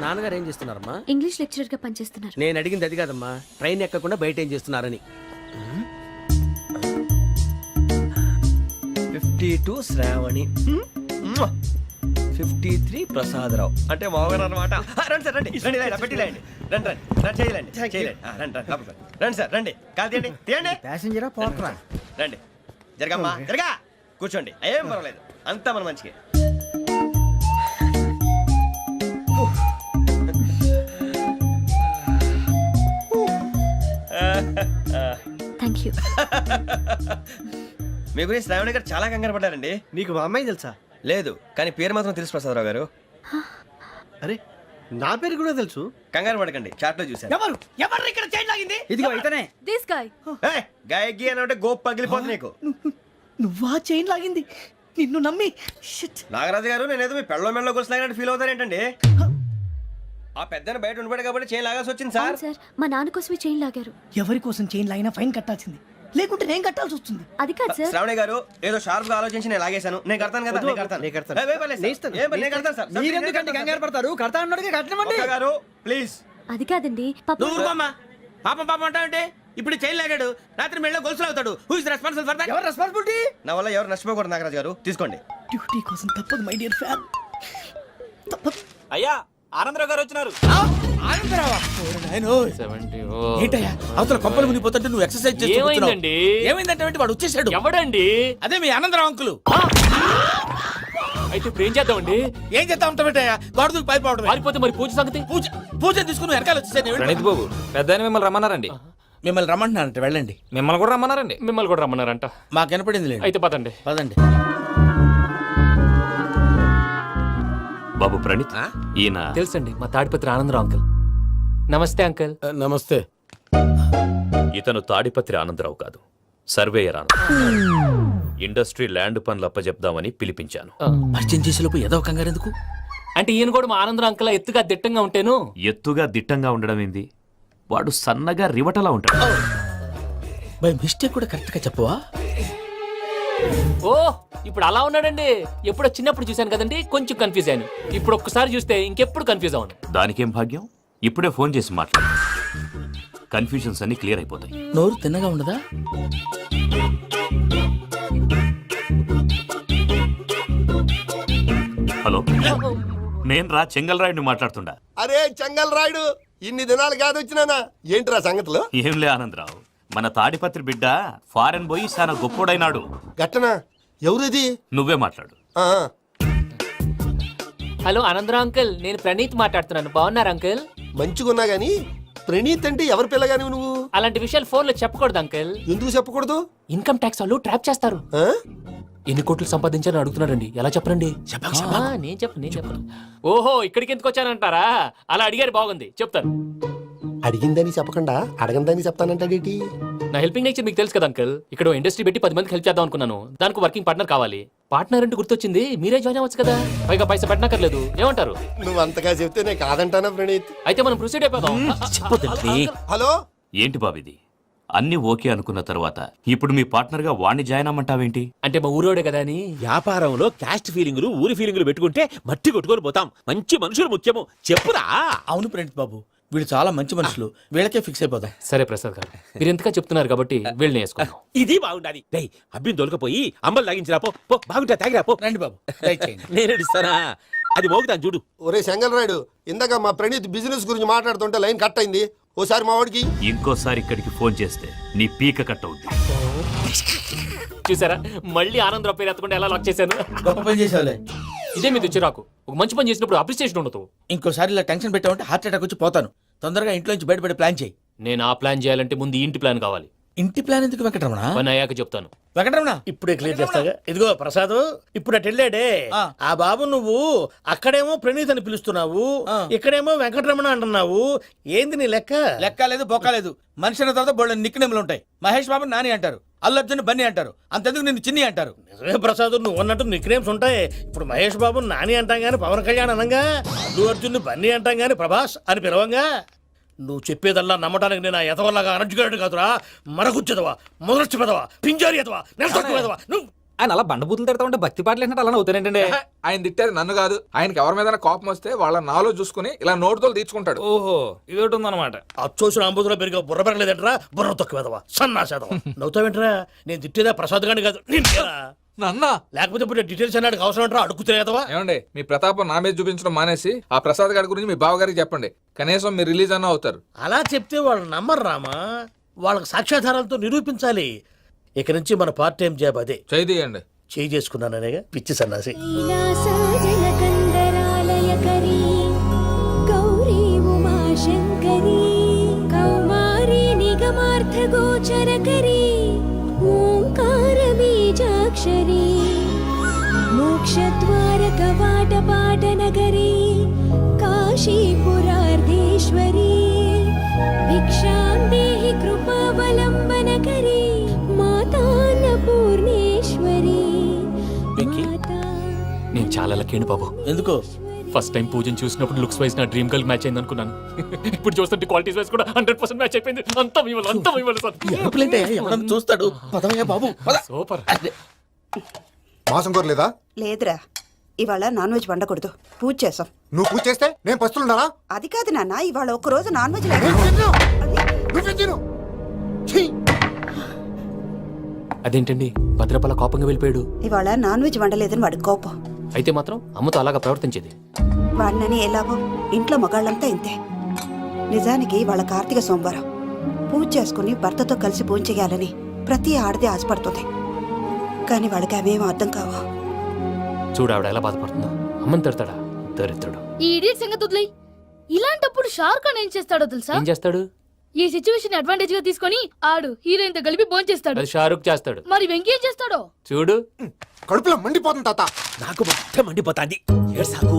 నాన్నగారు ఏం చేస్తున్నారమ్మా? ఇంగ్లీష్ లెక్చరర్ గా పనిచేస్తున్నారు. నేను అడిగింది అది కాదమ్మా, ట్రైన్ ఎక్కకుండా బయట ఏం చేస్తున్నారని. 52 శ్రావణి, 53 ప్రసాదరావు అంటే మామగారు అనమాట. రండి సార్, రండి రండి, ఇలా పెట్టి లేండి. రండి రండి రండి, చేయాలండి చేయాలండి. రండి రండి లోపలికి రండి. రండి సార్, రండి. కాదు తీయండి తీయండి. ప్యాసింజరా పోట్రా. రండి, జరగమ్మా జరగా, కూర్చోండి. ఏం పర్వాలేదు, అంతా మన మంచిగా. Thank you. మీ గురించి శ్రావణి గారు చాలా కంగారు పడ్డారండి. నీకు మా అమ్మాయి తెలుసా? లేదు, కానీ పేరు మాత్రం తెలుసు ప్రసాదరావు గారు. అరే నా పేరు కూడా తెలుసు. కంగారు పడకండి, చాట్ లో చూశాను. ఎవరు ఎవరు ఇక్కడ చైన్ లాగింది? ఇదిగో ఇతనే. This guy. గాయకి అని అంటే గోప్ పగిలిపోతుంది నీకు. నువ్వా చైన్ లాగింది? నిన్ను నమ్మి. నాగరాజు గారు, నేనేదో మీ పెళ్ళ మెళ్ళలో గురిసిలాగినట్టు ఫీల్ అవుతారు ఏంటండి? ఆ పెద్దని బయట ఉండిపోయాడు కాబట్టి చైన్ లాగాల్సి వచ్చింది సార్. సార్ మా నాన్న కోసమే చైన్ లాగారు. ఎవరి కోసం చైన్ లాగినా ఫైన్ కట్టాల్సింది, లేకుంటే నేను కట్టాల్సి వస్తుంది. అది కాదు సార్. శ్రావణి గారు ఏదో షార్ప్ గా ఆలోచించి నేను లాగేశాను. నేను కడతాను కదా, నేను కడతాను. ఏ, ఏ, పర్లేదు సార్. ఏ, నేను కడతాను సార్. మీరెందుకంటే కంగారు పడతారు? కడతా అన్నాడుగా కట్టమండి. ఒక్క గారు ప్లీజ్. అది కాదండి పాప. నువ్వు ఊరుకోమ్మా. పాపం పాపం అంటావంటే ఇప్పుడు చైన్ లాగాడు, రాత్రి మెళ్ళ గొలుసులు అవుతాడు. Who is responsible for that? ఎవరు రెస్పాన్సిబిలిటీ? నా వల్ల ఎవరు నష్టపోకూడదు నాగరాజు గారు, తీసుకోండి. డ్యూటీ కోసం తప్పదు మై డియర్ ఫ్యాన్, తప్పదు. అయ్యా ఆనందరావు గారు వచ్చినారు. ఏంటయ్యా అవతల కొంపలు మునిగిపోతుంటే నువ్వు ఎక్సర్సైజ్ చేస్తూ కూర్చున్నావు. ఏమైందండి? ఏమైందంటే వాడు వచ్చేసాడు. ఎవడండి? అదే మీ ఆనందరావు అంకులు. అయితే ఇప్పుడు ఏం చేద్దామండి? ఏం చేస్తా ఉంటావేటయ్యా, గోడ దూకి పైపోవడం. పారిపోతే మరి పూజ సంగతి? పూజ పూజ తీసుకుని వెనకాల వచ్చేసాను. ప్రణీత్ బాబు, పెద్ద మిమ్మల్ని రమ్మన్నారండి. మిమ్మల్ని రమ్మంటున్నానంటే వెళ్ళండి. మిమ్మల్ని కూడా రమ్మన్నారండి. మిమ్మల్ని కూడా రమ్మన్నారంట. మాకు వినపడింది లేదు. అయితే పదండి. పదండి. బాబు ప్రణీత్, ఈయన తెలుసండి మా తాడిపత్రి ఆనందరావు అంకుల్. నమస్తే అంకుల్. నమస్తే. ఇతను తాడిపత్రి ఆనందరావు కాదు, సర్వేయర్ ఆనందరావు. ఇండస్ట్రీ ల్యాండ్ పనులు అప్పచెప్దామని పిలిపించాను. పరిచయం చేసేలోపు ఏదో కంగారు ఎందుకు? అంటే ఈయన కూడా మా ఆనందరావు అంకుల్ ఎత్తుగా దిట్టంగా ఉంటాను. ఎత్తుగా దిట్టంగా ఉండడం ఏంది, వాడు సన్నగా రివటలా ఉంటాడు. బై మిస్టేక్ కూడా కరెక్ట్ గా చెప్పవా? ఓ ఇప్పుడు అలా ఉన్నాడండి. ఎప్పుడో చిన్నప్పుడు చూశాను కదండి, కొంచెం కన్ఫ్యూజ్ అయ్యాను. ఇప్పుడు ఒక్కసారి చూస్తే ఇంకెప్పుడు కన్ఫ్యూజ్ అవును. దానికేం భాగ్యం, ఇప్పుడే ఫోన్ చేసి మాట్లాడు, కన్ఫ్యూజన్స్ అన్ని క్లియర్ అయిపోతాయి. నోరు తిన్నగా ఉండదా? హలో, నేను రా చెంగల్రాయుడిని మాట్లాడుతుండా. అరే చెంగల్ రాయుడు, ఇన్ని దినాలు కాదు వచ్చినానా? ఏంట్రా సంగతులు? ఏంలే ఆనందరావు, మన తాడిపత్రి బిడ్డ ఫారెన్ పోయి చాలా గొప్పోడైనాడు. గట్టనా? ఎవరిది? నువ్వే మాట్లాడు. హలో ఆనందరావు అంకుల్, నేను ప్రణీత్ మాట్లాడుతున్నాను. బాగున్నారు అంకుల్? మంచిగున్నా గాని ప్రణీత్ అంటే ఎవరి పిల్లగాని నువ్వు? అలాంటి విషయాలు ఫోన్ లో చెప్పకూడదు అంకుల్. ఎందుకు చెప్పకూడదు? ఇన్కమ్ ట్యాక్స్ వాళ్ళు ట్రాప్ చేస్తారు. ఆ? ఎన్ని కోట్లు సంపాదించాలని అడుగుతున్నారండి. ఎలా చెప్పరండి? నేను చెప్పను. ఓహో ఇక్కడికి ఎందుకు వచ్చానంటారా? అలా అడిగారు, బాగుంది, చెప్తాను. అడిగిందని చెప్పకుండా అడగందని చెప్తానంటాడేటి? నా హెల్పింగ్ నేచర్ మీకు తెలుసు కదా అంకుల్. ఇక్కడ ఇండస్ట్రీ పెట్టి 10 మందికి హెల్ప్ చేద్దాం అనుకున్నాను. దానికి వర్కింగ్ పార్ట్నర్ కావాలి. పార్ట్నర్ అంటే గుర్తొచ్చింది, మీరే జాయిన్ అవ్వచ్చు కదా, పైగా పైసా పెట్టనక్కర్లేదు. ఏమంటారు? నువ్వు అంతగా చెప్తే నేను కాదంటానా ప్రణీత్? అయితే మనం ప్రొసీడ్ అయిపోదాం. హలో, ఏంటి బాబిది? అన్ని ఓకే అనుకున్న తర్వాత ఇప్పుడు మీ పార్ట్నర్ గా వాణ్ణి జాయిన్ అమ్మంటావేంటి? అంటే మా ఊరోడే కదా అని. వ్యాపారంలో క్యాస్ట్ ఫీలింగులు, ఊరి ఫీలింగులు పెట్టుకుంటే మట్టి కొట్టుకొని పోతాం. మంచి మనుషులు ముఖ్యము. చెప్పురా. అవును ప్రణీత్ బాబు, వీళ్ళు చాలా మంచి మనుషులు, వీళ్ళకే ఫిక్స్ అయిపోదాం. సరే ప్రసాద్ గారు, మీరు ఎంతగా చెప్తున్నారు కాబట్టి వీళ్ళని వేసుకుందాం. ఇది బాగుండాలి. డై అబ్బిని దొలకపోయి అమ్మలు లాగించిరా పో. బాగుంటా తాగిరా పో. రండి బాబు, దయచేయండి. నేను ఇస్తానా? అది మోగుతాను చూడు. ఒరే చెంగల్ రాయుడు, ఇందాక మా ప్రణీత్ బిజినెస్ గురించి మాట్లాడుతుంటే లైన్ కట్ అయింది. ఓసారి మా వాడికి ఇంకోసారి ఇక్కడికి ఫోన్ చేస్తే నీ పీక కట్ అవుద్ది. చూసారా, మళ్ళీ ఆనందరావు పేరు ఎత్తకుండా ఎలా లాక్ చేశాను. గొప్ప పని చేసేవాళ్ళే. ఇదే మీద చిరాకు. ఒక మంచి పని చేసినప్పుడు అప్రిసియేషన్ ఉండదు. ఇంకోసారి ఇలా టెన్షన్ పెట్టామంటే హార్ట్ అటాక్ వచ్చి పోతాను. తొందరగా ఇంట్లో నుంచి బయటపడే ప్లాన్ చేయి. నేను ఆ ప్లాన్ చేయాలంటే ముందు ఈ ఇంటి ప్లాన్ కావాలి. ఇంటి ప్లాన్ ఎందుకు వెంకటరమణ? పని అయ్యాక చెప్తాను. వెంకటరమణ ఇప్పుడే క్లియర్ చేస్తాగా. ఇదిగో ప్రసాద్, ఇప్పుడు అటు వెళ్ళాడే ఆ బాబు, నువ్వు అక్కడేమో ప్రణీత్ అని పిలుస్తున్నావు, ఇక్కడేమో వెంకటరమణ అంటున్నావు. ఏంది నీ లెక్క? లెక్క లేదు బొక్క లేదు. మనిషి అన్న తర్వాత బోళ్ళ నిక్నెములు ఉంటాయి. మహేష్ బాబు నాని అంటారు, అల్లు అర్జున్ బన్నీ అంటారు, అంతెందుకు నిన్ను చిన్ని అంటారు. నిజమే ప్రసాద్, నువ్వు అన్నట్టు నిక్నేమ్స్ ఉంటాయి. ఇప్పుడు మహేష్ బాబు నాని అంటాం గాని పవన్ కళ్యాణ్ అనంగా, అల్లు అర్జున్ బన్నీ అంటాం గాని ప్రభాస్ అని పిలవంగా. నువ్వు చెప్పేదల్లా నమ్మటానికి నేను ఎతవల్లాగా అనర్జుకేటెడ్ కాదురా. మరగుచ్చదవా, మొదలచ్చి పెదవా, పింజారి ఎదవా, నెలసొక్కు పెదవా నువ్వు. ఆయన అలా బండబూతులు తిడతా ఉంటే భక్తి పాటలు ఏంటంటే అలా అవుతానంటే. ఆయన తిట్టేది నన్ను కాదు, ఆయనకి ఎవరి మీద కోపం వస్తే వాళ్ళ నాలో చూసుకుని ఇలా నోటుతో తీర్చుకుంటాడు. ఓహో, ఇది ఒకటి ఉందన్నమాట. అచ్చోసిన అంబుధులో పెరిగే బుర్ర పెరగలేదంటరా, బుర్ర తొక్కువేదవా, సన్నాసేదవా. నవ్వుతావేంట్రా? నేను తిట్టేదా ప్రసాద్ గాని కాదు నిన్నేరా. నన్నా లేకపోతే ఇప్పుడు డీటెయిల్స్ అన్నాడు అవసరం అంటారా? అడుగుతులేదవా. ఏమండి, మీ ప్రతాపం నా మీద చూపించడం మానేసి ఆ ప్రసాద్ గారి గురించి మీ బావగారికి చెప్పండి. కనీసం మీరు రిలీజ్ అన్న అవుతారు. అలా చెప్తే వాళ్ళు నమ్మరు రామా. వాళ్ళకి సాక్ష్యాధారాలతో నిరూపించాలి. ఇక నుంచి మన పార్ట్ టైం జాబ్ అదే. చేయండి. చేయి చేసుకున్నాననేగా పిచ్చి సన్నాసి. మోక్షద్వార కవాట పాట నగరీ కాశీపురార్ధేశ్వరీ భిక్షాం దేహి కృపావలంబనకరీ మాతాన్నపూర్ణేశ్వరీ. నేను చాలా లక్కీ బాబు. ఎందుకో? ఫస్ట్ టైం పూజను చూసినప్పుడు లుక్స్ వైజ్ నా డ్రీమ్ గర్ల్ మ్యాచ్ అయింది అనుకున్నాను. ఇప్పుడు చూస్తుంటే క్వాలిటీస్ వైజ్ కూడా 100% మ్యాచ్ అయిపోయింది. అంతా మీ వల్ల సార్. ఎవడన్నా చూస్తాడు. పదవయ్యా బాబు, పద. సూపర్. మాసం కోరలేదా? లేదురా, ఇవాళ నాన్ వెజ్ వండకూడదు, పూజ చేసాం. నువ్వు పూజ చేస్తే నేను పస్తులున్నారా? అది కాదు నాన్న, ఇవాళ ఒక్క రోజు నాన్ వెజ్ అదేంటండి భద్రపల కోపంగా వెళ్ళిపోయాడు? ఇవాళ నాన్ వెజ్ వండలేదని వాడి కోపం. అయితే మాత్రం అమ్మతో అలాగా ప్రవర్తించేది. వాడినని ఎలాగో ఇంట్లో మగాళ్ళంతా ఇంతే. నిజానికి వాళ్ళ కార్తీక సోమవారం పూజ చేసుకుని భర్తతో కలిసి పూజ చేయాలని ప్రతి ఆడది ఆశపడుతుంది. కానీ వాళ్ళకి అవేమో అర్థం కావు. చూడు ఆవిడ ఎలా బాధపడుతుందో. అమ్మని తిడతాడా దరిద్రుడు. ఈ ఇడియట్ సంగతి వదిలేయ్. ఇలాంటప్పుడు షారుఖ్ ఖాన్ ఏం చేస్తాడో తెలుసా? ఏం చేస్తాడు? ఈ సిచ్యువేషన్ అడ్వాంటేజ్ గా తీసుకొని ఆడు హీరోయిన్ తో కలిపి బోన్ చేస్తాడు. అది షారుఖ్ చేస్తాడు. మరి వెంకీ ఏం చేస్తాడో చూడు. కడుపులో మండిపోతుంది తాత. నాకు మొత్తం మండిపోతాంది. సాకు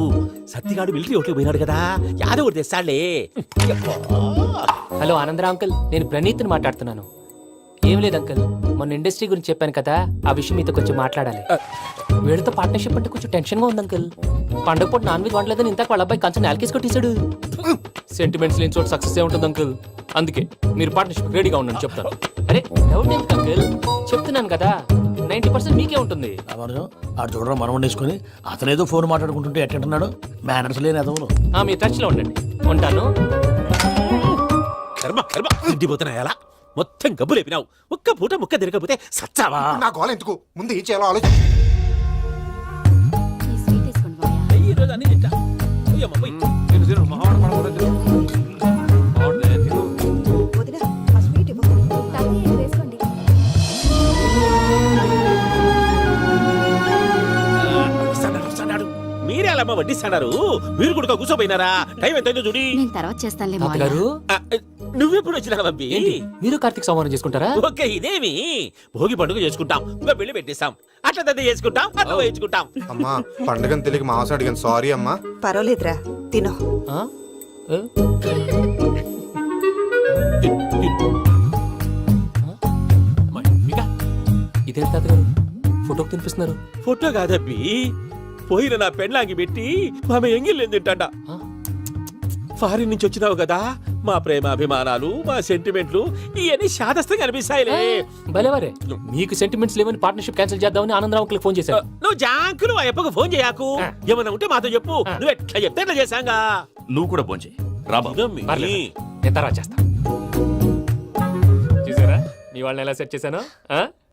సత్తిగాడు మిలిటరీ ఓట్లు పోయినాడు కదా, యాదవ్ తెస్తాడులే. హలో ఆనందరా అంకుల్, నేను ప్రణీత్ని మాట్లాడుతున్నాను. ఏం లేదు అంకుల్, మొన్న ఇండస్ట్రీ గురించి చెప్పాను కదా, ఆ విషయం మీతో కొంచెం మాట్లాడాలి. వీడితో పార్ట్నర్షిప్ అంటే కొంచెం టెన్షన్ గా ఉంది అంకుల్. పండుగ పూట నాన్ వెజ్ వండలేదని ఇంతకు వాళ్ళ అబ్బాయి కంచెం నేలకేసి కొట్టేశాడు. సెంటిమెంట్స్ లేని చోట సక్సెస్ ఏ ఉంటుంది అంకుల్. అందుకే మీరు పార్ట్నర్షిప్ రెడీగా ఉండండి చెప్తాను. అరే డౌట్ ఎందుకు అంకుల్, చెప్తున్నాను కదా 90% మీకే ఉంటుంది. ఆడు చూడడం మనం వండేసుకొని అతనేదో ఫోన్ మాట్లాడుకుంటుంటే ఎట్టంటున్నాడు. మేనర్స్ లేని అదవులు. మీ టచ్ లో ఉండండి. ఉంటాను. కర్మ కర్మ తిండిపోతున్నాయి. అలా మొత్తం గబ్బు లేపినావు. ఒక్క పూట ముక్క తిరగకపోతే సచ్చావా? నా గోల ఎందుకు? ముందు ఏం చేయాలో ఆలోచించు. మీరే అలా వడ్డిస్తాడారు. మీరు కూడా కూర్చోపోయినారా? టైం ఎంతైందో చూడి. నేను తర్వాత చేస్తానులే తాతగారు, నువ్వెప్పుడు వచ్చినా బంబి? మీరు కార్తీక సంహారం చేసుకుంటారా? ఓకే, ఇదేమి భోగి పండుగ చేసుకుంటాం, ఇంకా పెళ్లి పెట్టేస్తాం, అట్లా దద్ద చేసుకుంటాం, అట్లా వేయించుకుంటాం. అమ్మా పండుగని తెలియక మాంసం అడిగాను, సారీ అమ్మా. పర్వాలేదురా, తినో. ఇదే తాతగారు ఫోటోకి తినిపిస్తున్నారు. ఫోటో కాదబ్బి, పోయిన నా పెళ్ళాంగి పెట్టి ఆమె ఎంగిల్లేం తింటాడ. ఫారిన్ నుంచి వచ్చినావు కదా, మా ప్రేమ అభిమానాలు, మా సెంటిమెంట్లు ఇవన్నీ శాదస్తంగా అనిపిస్తాయిలే. భలేవారే, మీకు సెంటిమెంట్స్ లేవని పార్ట్నర్షిప్ క్యాన్సిల్ చేద్దామని ఆనందరావు ఫోన్ చేశారు. నువ్వు జాంకులు ఆ అప్పకు ఫోన్ చేయకు. ఏమన్నా ఉంటే మాతో చెప్పు. నువ్వు ఎట్లా చెప్తే ఎట్లా చేశాంగా. నువ్వు కూడా ఫోన్ చేయి రాబా. నేను తర్వాత చేస్తా. చూసారా మీ వాళ్ళని ఎలా సెట్ చేశాను?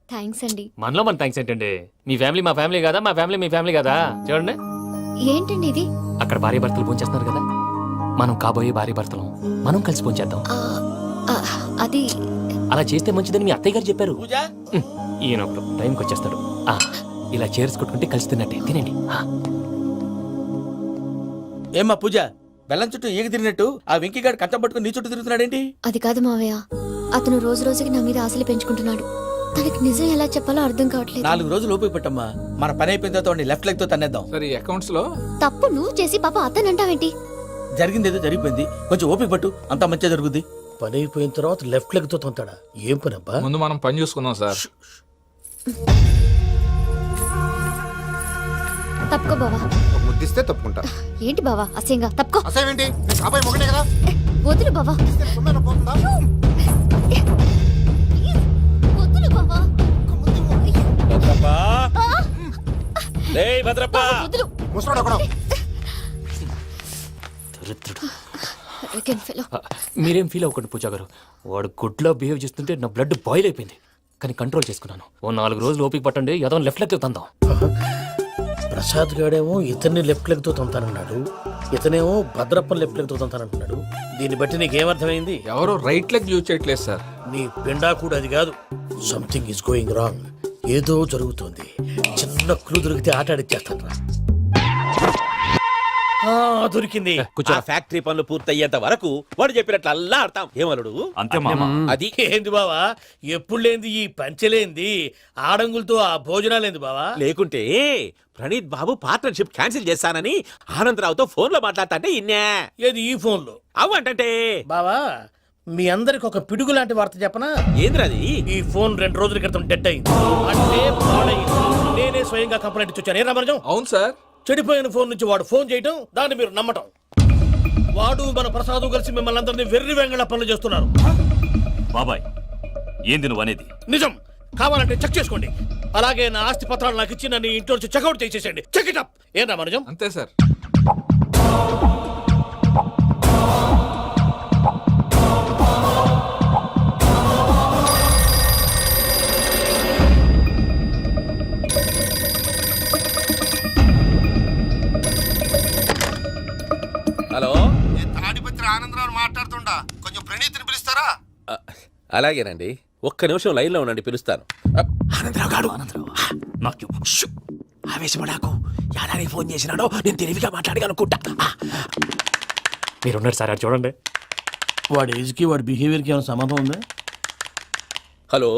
థ్యాంక్స్ అండి. మనలో మన థ్యాంక్స్ ఏంటండి? మీ ఫ్యామిలీ మా ఫ్యామిలీ కదా, మా ఫ్యామిలీ మీ ఫ్యామిలీ కదా. చూడండి, ఏంటండి ఇది? అక్కడ భార్య భర్తలు ఫోన్ చేస్తున్నారు కదా, మనం కాబోయే భార్య భర్తలు మనం కలిసి ఫోన్ చేద్దాం. అది అలా చేస్తే మంచిదని మీ అత్తయ్య గారు చెప్పారు. పూజ ఈయన ఒకడు టైంకి వచ్చేస్తాడు. ఇలా చేర్స్ కొట్టుకుంటే కలిసి తిన్నట్టే. తినండి. ఏమ్మా పూజ, బెల్లం చుట్టూ ఈగ తిరిగినట్టు ఆ వెంకీగాడు కట్టం పట్టుకుని నీ చుట్టూ తిరుగుతున్నాడేంటి? అది కాదు మావయ్య, అతను రోజు రోజుకి నా మీద ఆశలు పెంచుకుంటున్నాడు. తనకి నిజం ఎలా చెప్పాలో అర్థం కావట్లేదు. 4 రోజులు ఓపిక పట్టమ్మా, మన పని అయిపోయిన తర్వాత లెఫ్ట్ లెగ్ తో తన్నేద్దాం. సరే అకౌంట్స్ లో తప్పు నువ్వు చేసి పాప అతను అంటావేంటి? జరిగింది ఏదో జరిగిపోయింది, కొంచెం ఓపిక పట్టు, అంతా మంచిగా జరుగుద్ది. పని అయిపోయిన తర్వాత లెఫ్ట్ లెగ్ తో తొంతాడా? ఏం పని అబ్బా? ముందు మనం పని చూసుకుందాం సార్. తప్పుకో బావా. ముద్దిస్తే తప్పుకుంటా. ఏంటి బావా అసహ్యంగా? తప్పుకో. అసేమేంటి, అబ్బాయి మొగనే కదా. వదులు బావా. వదులు బావా. భద్రప్పా ఆ! రేయ్ భద్రప్పా వదులు. ముసరాడు అక్కడ. దరిద్రుడు. Arrogant fellow. మీరేం ఫీల్ అవ్వకండి పూజా గారు. వాడు గుడ్లో బిహేవ్ చేస్తుంటే నా బ్లడ్ బాయిల్ అయిపోయింది, కానీ కంట్రోల్ చేసుకున్నాను. ఓ 4 రోజులు ఓపిక పట్టండి, ఏదో లెఫ్ట్ లెగ్ తందాం. ప్రసాద్ గాడేమో ఇతన్ని లెఫ్ట్ లెగ్ తో తొంతానన్నాడు, ఇతనేమో భద్రప్ప లెఫ్ట్ లెగ్ తో తొంతానంటున్నాడు. దీన్ని బట్టి నీకేమర్థమైంది? ఎవరు రైట్ లెగ్ యూజ్ చేయట్లేదు సార్. నీ పిండా కూడా అది కాదు. Something is going wrong. ఏదో జరుగుతోంది. చిన్న క్లూ దొరికితే ఆట ఆడిచ్చేస్తాను రా. దొరికింది. ఆ ఫ్యాక్టరీ పనులు పూర్తయ్యేంత వరకు వాడు చెప్పినట్లు అల్లా ఆడతాం. ఏమలుడు అంతే మామ. అది ఏంది బావా, ఎప్పుడు లేంది ఈ పంచలేంది, ఆడంగులతో ఆ భోజనాలేంది బావా? లేకుంటే ప్రణీత్ బాబు పార్ట్నర్షిప్ క్యాన్సిల్ చేస్తానని ఆనందరావుతో ఫోన్ లో మాట్లాడతాంటే ఇన్నే. ఏది ఈ ఫోన్ లో? అవ్వంటే బావా, మీ అందరికి ఒక పిడుగు లాంటి వార్త చెప్పనా? ఏంద్రది? ఈ ఫోన్ 2 రోజుల క్రితం డెడ్ అయింది, అంటే పాడైంది. నేనే స్వయంగా కంప్లైంట్ ఇచ్చాను. ఏ రామరాజం? అవును సార్. చెడిపోయిన ఫోన్ నుంచి వాడు ఫోన్ చేయటం, దాన్ని మీరు నమ్మటం. వాడు మన ప్రసాదు కలిసి మిమ్మల్ని అందరినీ వెర్రి వెంగళ పనులు చేస్తున్నారు. బాబాయ్ ఏంది నువ్వు అనేది? నిజం. కావాలంటే చెక్ చేసుకోండి. అలాగే నా ఆస్తి పత్రాలు నాకు ఇచ్చి నన్ను ఇంట్లో నుంచి చెక్అౌట్ చేసేసండి. Check it up. ఏం రామరాజం? అంతే సార్. హలో, తాడిపత్రి ఆనందరావు మాట్లాడుతుండా, కొంచెం ప్రణీతిని పిలుస్తారా? అలాగేనండి. ఒక్క నిమిషం లైన్ లో ఉండండి, పిలుస్తాను. ఆనందరావు గాడు. నాకు ఆవేశపడాకు. యాదానికి ఫోన్ చేసినాడో నేను తెలివిగా మాట్లాడగలనుకుంటా. మీరున్నారు సార్, అది చూడండి. వాడి ఏజ్కి వాడి బిహేవియర్కి ఏమైనా సంబంధం ఉందా? హలో,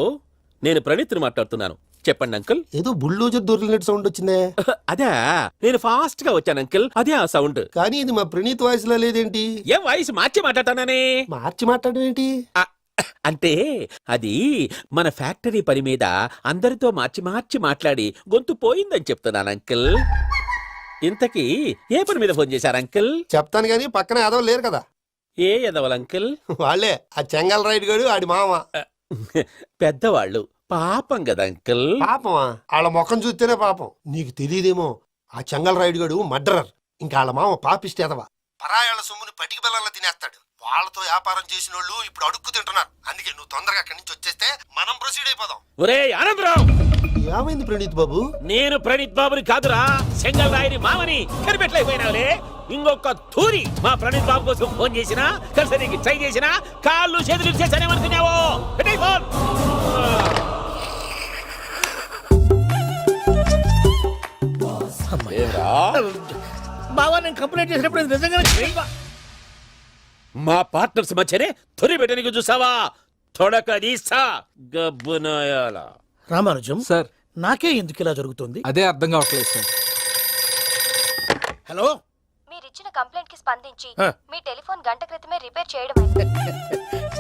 నేను ప్రణీత్ని మాట్లాడుతున్నాను. చెప్పండి అంకుల్. ఏదో బుల్డోజర్ దొరికినట్టు సౌండ్ వచ్చిందే. అదే, నేను ఫాస్ట్ గా వచ్చాను అంకుల్, అదే ఆ సౌండ్. కానీ ఇది మా ప్రణీత్ వాయిస్ లో లేదేంటి? ఏ వాయిస్ మార్చి మాట్లాడతానని? మార్చి మాట్లాడడం ఏంటి? అంటే అది మన ఫ్యాక్టరీ పని మీద అందరితో మార్చి మార్చి మాట్లాడి గొంతు పోయిందని చెప్తున్నాను అంకుల్. ఇంతకీ ఏ పని మీద ఫోన్ చేశారు అంకుల్? చెప్తాను కానీ పక్కన ఏదో లేరు కదా. ఏ ఎదవల్ అంకుల్? వాళ్ళే, ఆ చెంగల్ రైడ్ గడు ఆడి మామ. పెద్దవాళ్ళు, పాపం కదా అంకుల్. పాపమా? వాళ్ళ ముఖం చూస్తేనే పాపం. నీకు తెలియదేమో, ఆ చెంగల్ రైడ్ గడు మర్డరర్. ఇంకా వాళ్ళ మామ పాపిస్తేదవా. పరాయాళ్ళ సొమ్ముని పటికి బెల్లంలో తినేస్తాడు. వాళ్ళతో వ్యాపారం చేసిన వాళ్ళు ఇప్పుడు అడుక్కు తింటున్నారు. అందుకే నువ్వు తొందరగా అక్కడి నుంచి వచ్చేస్తే మనం ప్రొసీడ్ అయిపోదాం. ఒరే ఆనందరావు! ఏమైంది ప్రణీత్ బాబు? నేను ప్రణీత్ బాబుని కాదురా, సెంగల్ రాయని మామని. కనిపెట్టలేకపోయినావులే. ఇంకొక తూరి మా ప్రణీత్ బాబు కోసం ఫోన్ చేసినా, కలిసి నీకు ట్రై చేసినా, కాళ్ళు చేతులు చేశానేమనుకున్నావో. పెట్టేయ్ ఫోన్. బావా, నేను కంప్లైంట్ చేసినప్పుడు ఇది నిజంగానే చేయవా? మా పార్ట్నర్స్ మధ్యనే తొలి పెట్టడానికి చూసావా? తొడక తీసా గబ్బునాయాల. రామానుజం సార్, నాకే ఎందుకు ఇలా జరుగుతుంది? అదే అర్థం కావట్లేదు సార్. హలో, మీరిచ్చిన కంప్లైంట్ కి స్పందించి ఆ. మీ టెలిఫోన్ గంట క్రితమే రిపేర్ చేయడమైంది.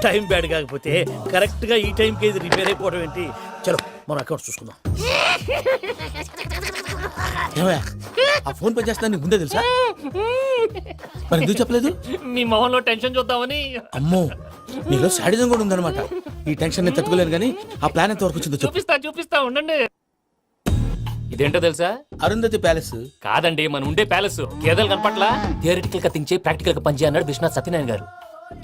టైం బ్యాడ్ కాకపోతే కరెక్ట్ గా ఈ టైంకి ఇది రిపేర్ అయిపోవడం ఏంటి? చలో మన అకౌంట్ చూసుకుందాం. ఏమయ్య, ఆ ఫోన్ పని చేస్తున్నా నీకు ముందే తెలుసా? మరి ఎందుకు చెప్పలేదు? మీ మొహంలో టెన్షన్ చూద్దామని. అమ్మో, నీలో శాడిజం కూడా ఉందన్నమాట. ఈ టెన్షన్ నేను తట్టుకోలేను, కానీ ఆ ప్లాన్ ఎంత వరకు వచ్చిందో చెప్పు. చూపిస్తా ఉండండి. ఇదేంటో తెలుసా? అరుంధతి ప్యాలెస్ కాదండి, మన ఉండే ప్యాలెస్. గేదెలు కనపట్లా? థియరిటికల్ గా థింక్ చేయి, ప్రాక్టికల్ గా పనిచేయ అన్నాడు విశ్వనాథ్ సత్యనారాయణ గారు.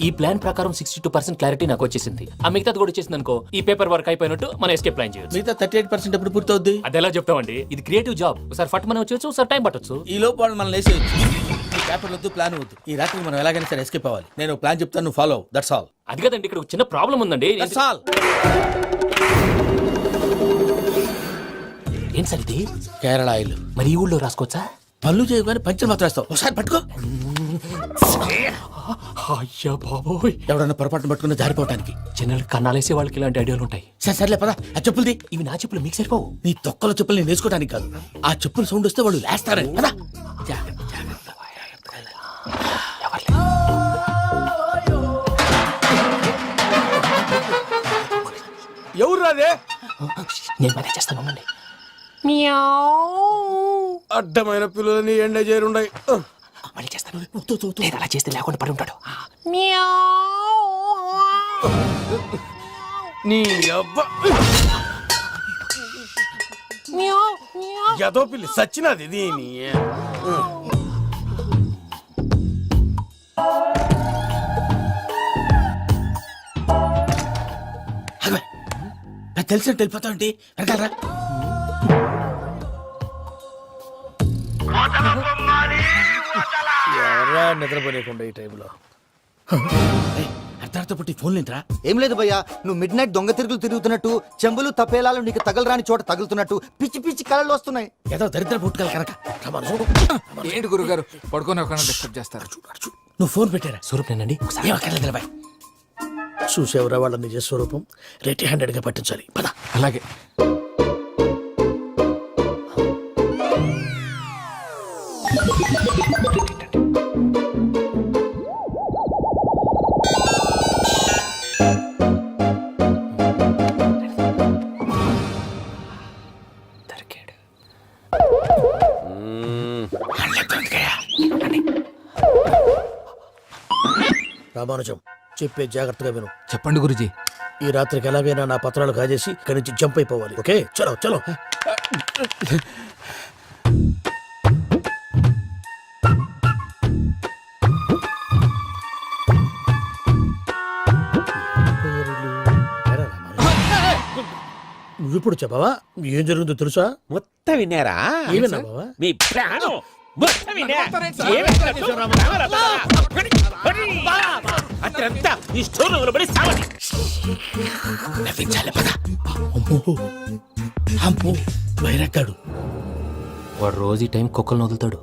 ఈ ప్లాన్ ప్రకారం 62% క్లారిటీ నాకు వచ్చేసింది. ఆ మిగతాది కూడా వచ్చేసింది అనుకో, ఈ పేపర్ వర్క్ అయిపోయినట్టు మనం ఎస్కేప్ ప్లాన్ చేయొచ్చు. మిగతా 38% ఎప్పుడు పూర్తవుద్ది? అది ఎలా చెప్తామండి? ఇది క్రియేటివ్ జాబ్. ఒకసారి ఫట్ మనం వచ్చేయచ్చు, ఒకసారి టైం పట్టొచ్చు. ఈ లోపు వాళ్ళు మనం లేసేయచ్చు. ఈ పేపర్ వద్దు, ప్లాన్ వద్దు. ఈ రాత్రి మనం ఎలాగైనా సరే ఎస్కేప్ అవ్వాలి. నేను ప్లాన్ చెప్తాను, నువ్వు ఫాలో. That's all. అది కదండి, ఇక్కడ ఒక చిన్న ప్రాబ్లం ఉందండి. That's all. ఏం సార్ ఇది? కేరళ ఆయిల్. మరి ఈ ఊళ్ళో రాసుకోవచ్చా? పనులు చేయగానే పంచర్ మాత్రం వేస్తావు. ఒకసారి పట్టుకో. అయ్యా బాబోయ్, ఎవడన్నా పొరపాటున పట్టుకున్న జారిపోవటానికి. జనరల్ కన్నాలేసే వాళ్ళకి ఇలాంటి ఐడియాలు ఉంటాయి. సర్లే పదా ఆ చెప్పులది. ఇవి నా చెప్పులు మీకు సరిపోవు. నీ తొక్కల చెప్పులు నేను వేసుకోవడానికి కాదు, ఆ చెప్పుల సౌండ్ వస్తే వాళ్ళు లేస్తారని పదా. ఎవరు రాదే? నేను మేనేజ్ చేస్తాను, ఉండండి. అడ్డమైన పిల్లలని ఎండ చేరుండయి. మళ్ళీ చేస్తాను. లేదు, అలా చేస్తే లేకుండా పడి ఉంటాడు. నీ అబ్బా ఎదో పిల్లి సచ్చినది దీని. తెలిసినట్టు వెళ్ళిపోతావంటి వెనకాలరా. ఎవరా నిద్రపోలేకుండా ఈ టైంలో? అర్ధార్థ పుట్టి ఫోన్ లేంట్రా. ఏం లేదు భయ్యా, నువ్వు మిడ్ నైట్ దొంగ తిరుగులు తిరుగుతున్నట్టు, చెంబులు తపేలాలు నీకు తగలరాని చోట తగులుతున్నట్టు పిచ్చి పిచ్చి కళలు వస్తున్నాయి. ఏదో దరిద్ర పుట్టుకల కనుక. ఏంటి గురుగారు పడుకొని ఒక డిస్టర్బ్ చేస్తారు? నువ్వు ఫోన్ పెట్టారా? స్వరూప్ నేనండి. ఏం అక్కర్లేదు బాయ్. చూసేవరా వాళ్ళ నిజ స్వరూపం. రెట్టి హ్యాండెడ్ గా పట్టించాలి. పద. అలాగే. రామానుజం, చెప్పే జాగ్రత్తగా విను. చెప్పండి గురుజీ. ఈ రాత్రికి ఎలాగైనా నా పత్రాలు కాజేసి ఇక్కడి నుంచి జంప్ అయిపోవాలి. ఓకే, చలో చలో. నువ్విప్పుడు చెప్పవా ఏం జరుగుతుందో తెలుసా? మొత్తం విన్నారా? ఏమన్నా బావా? మీ ప్రాణం మొత్తం విన్నా. అత్రంతా ఈ స్టోర్ పడి సావని. నవ్వించాలి పద. అమ్మో అమ్మో వైరక్కాడు. వాడు రోజు ఈ టైం కుక్కలను వదులుతాడు.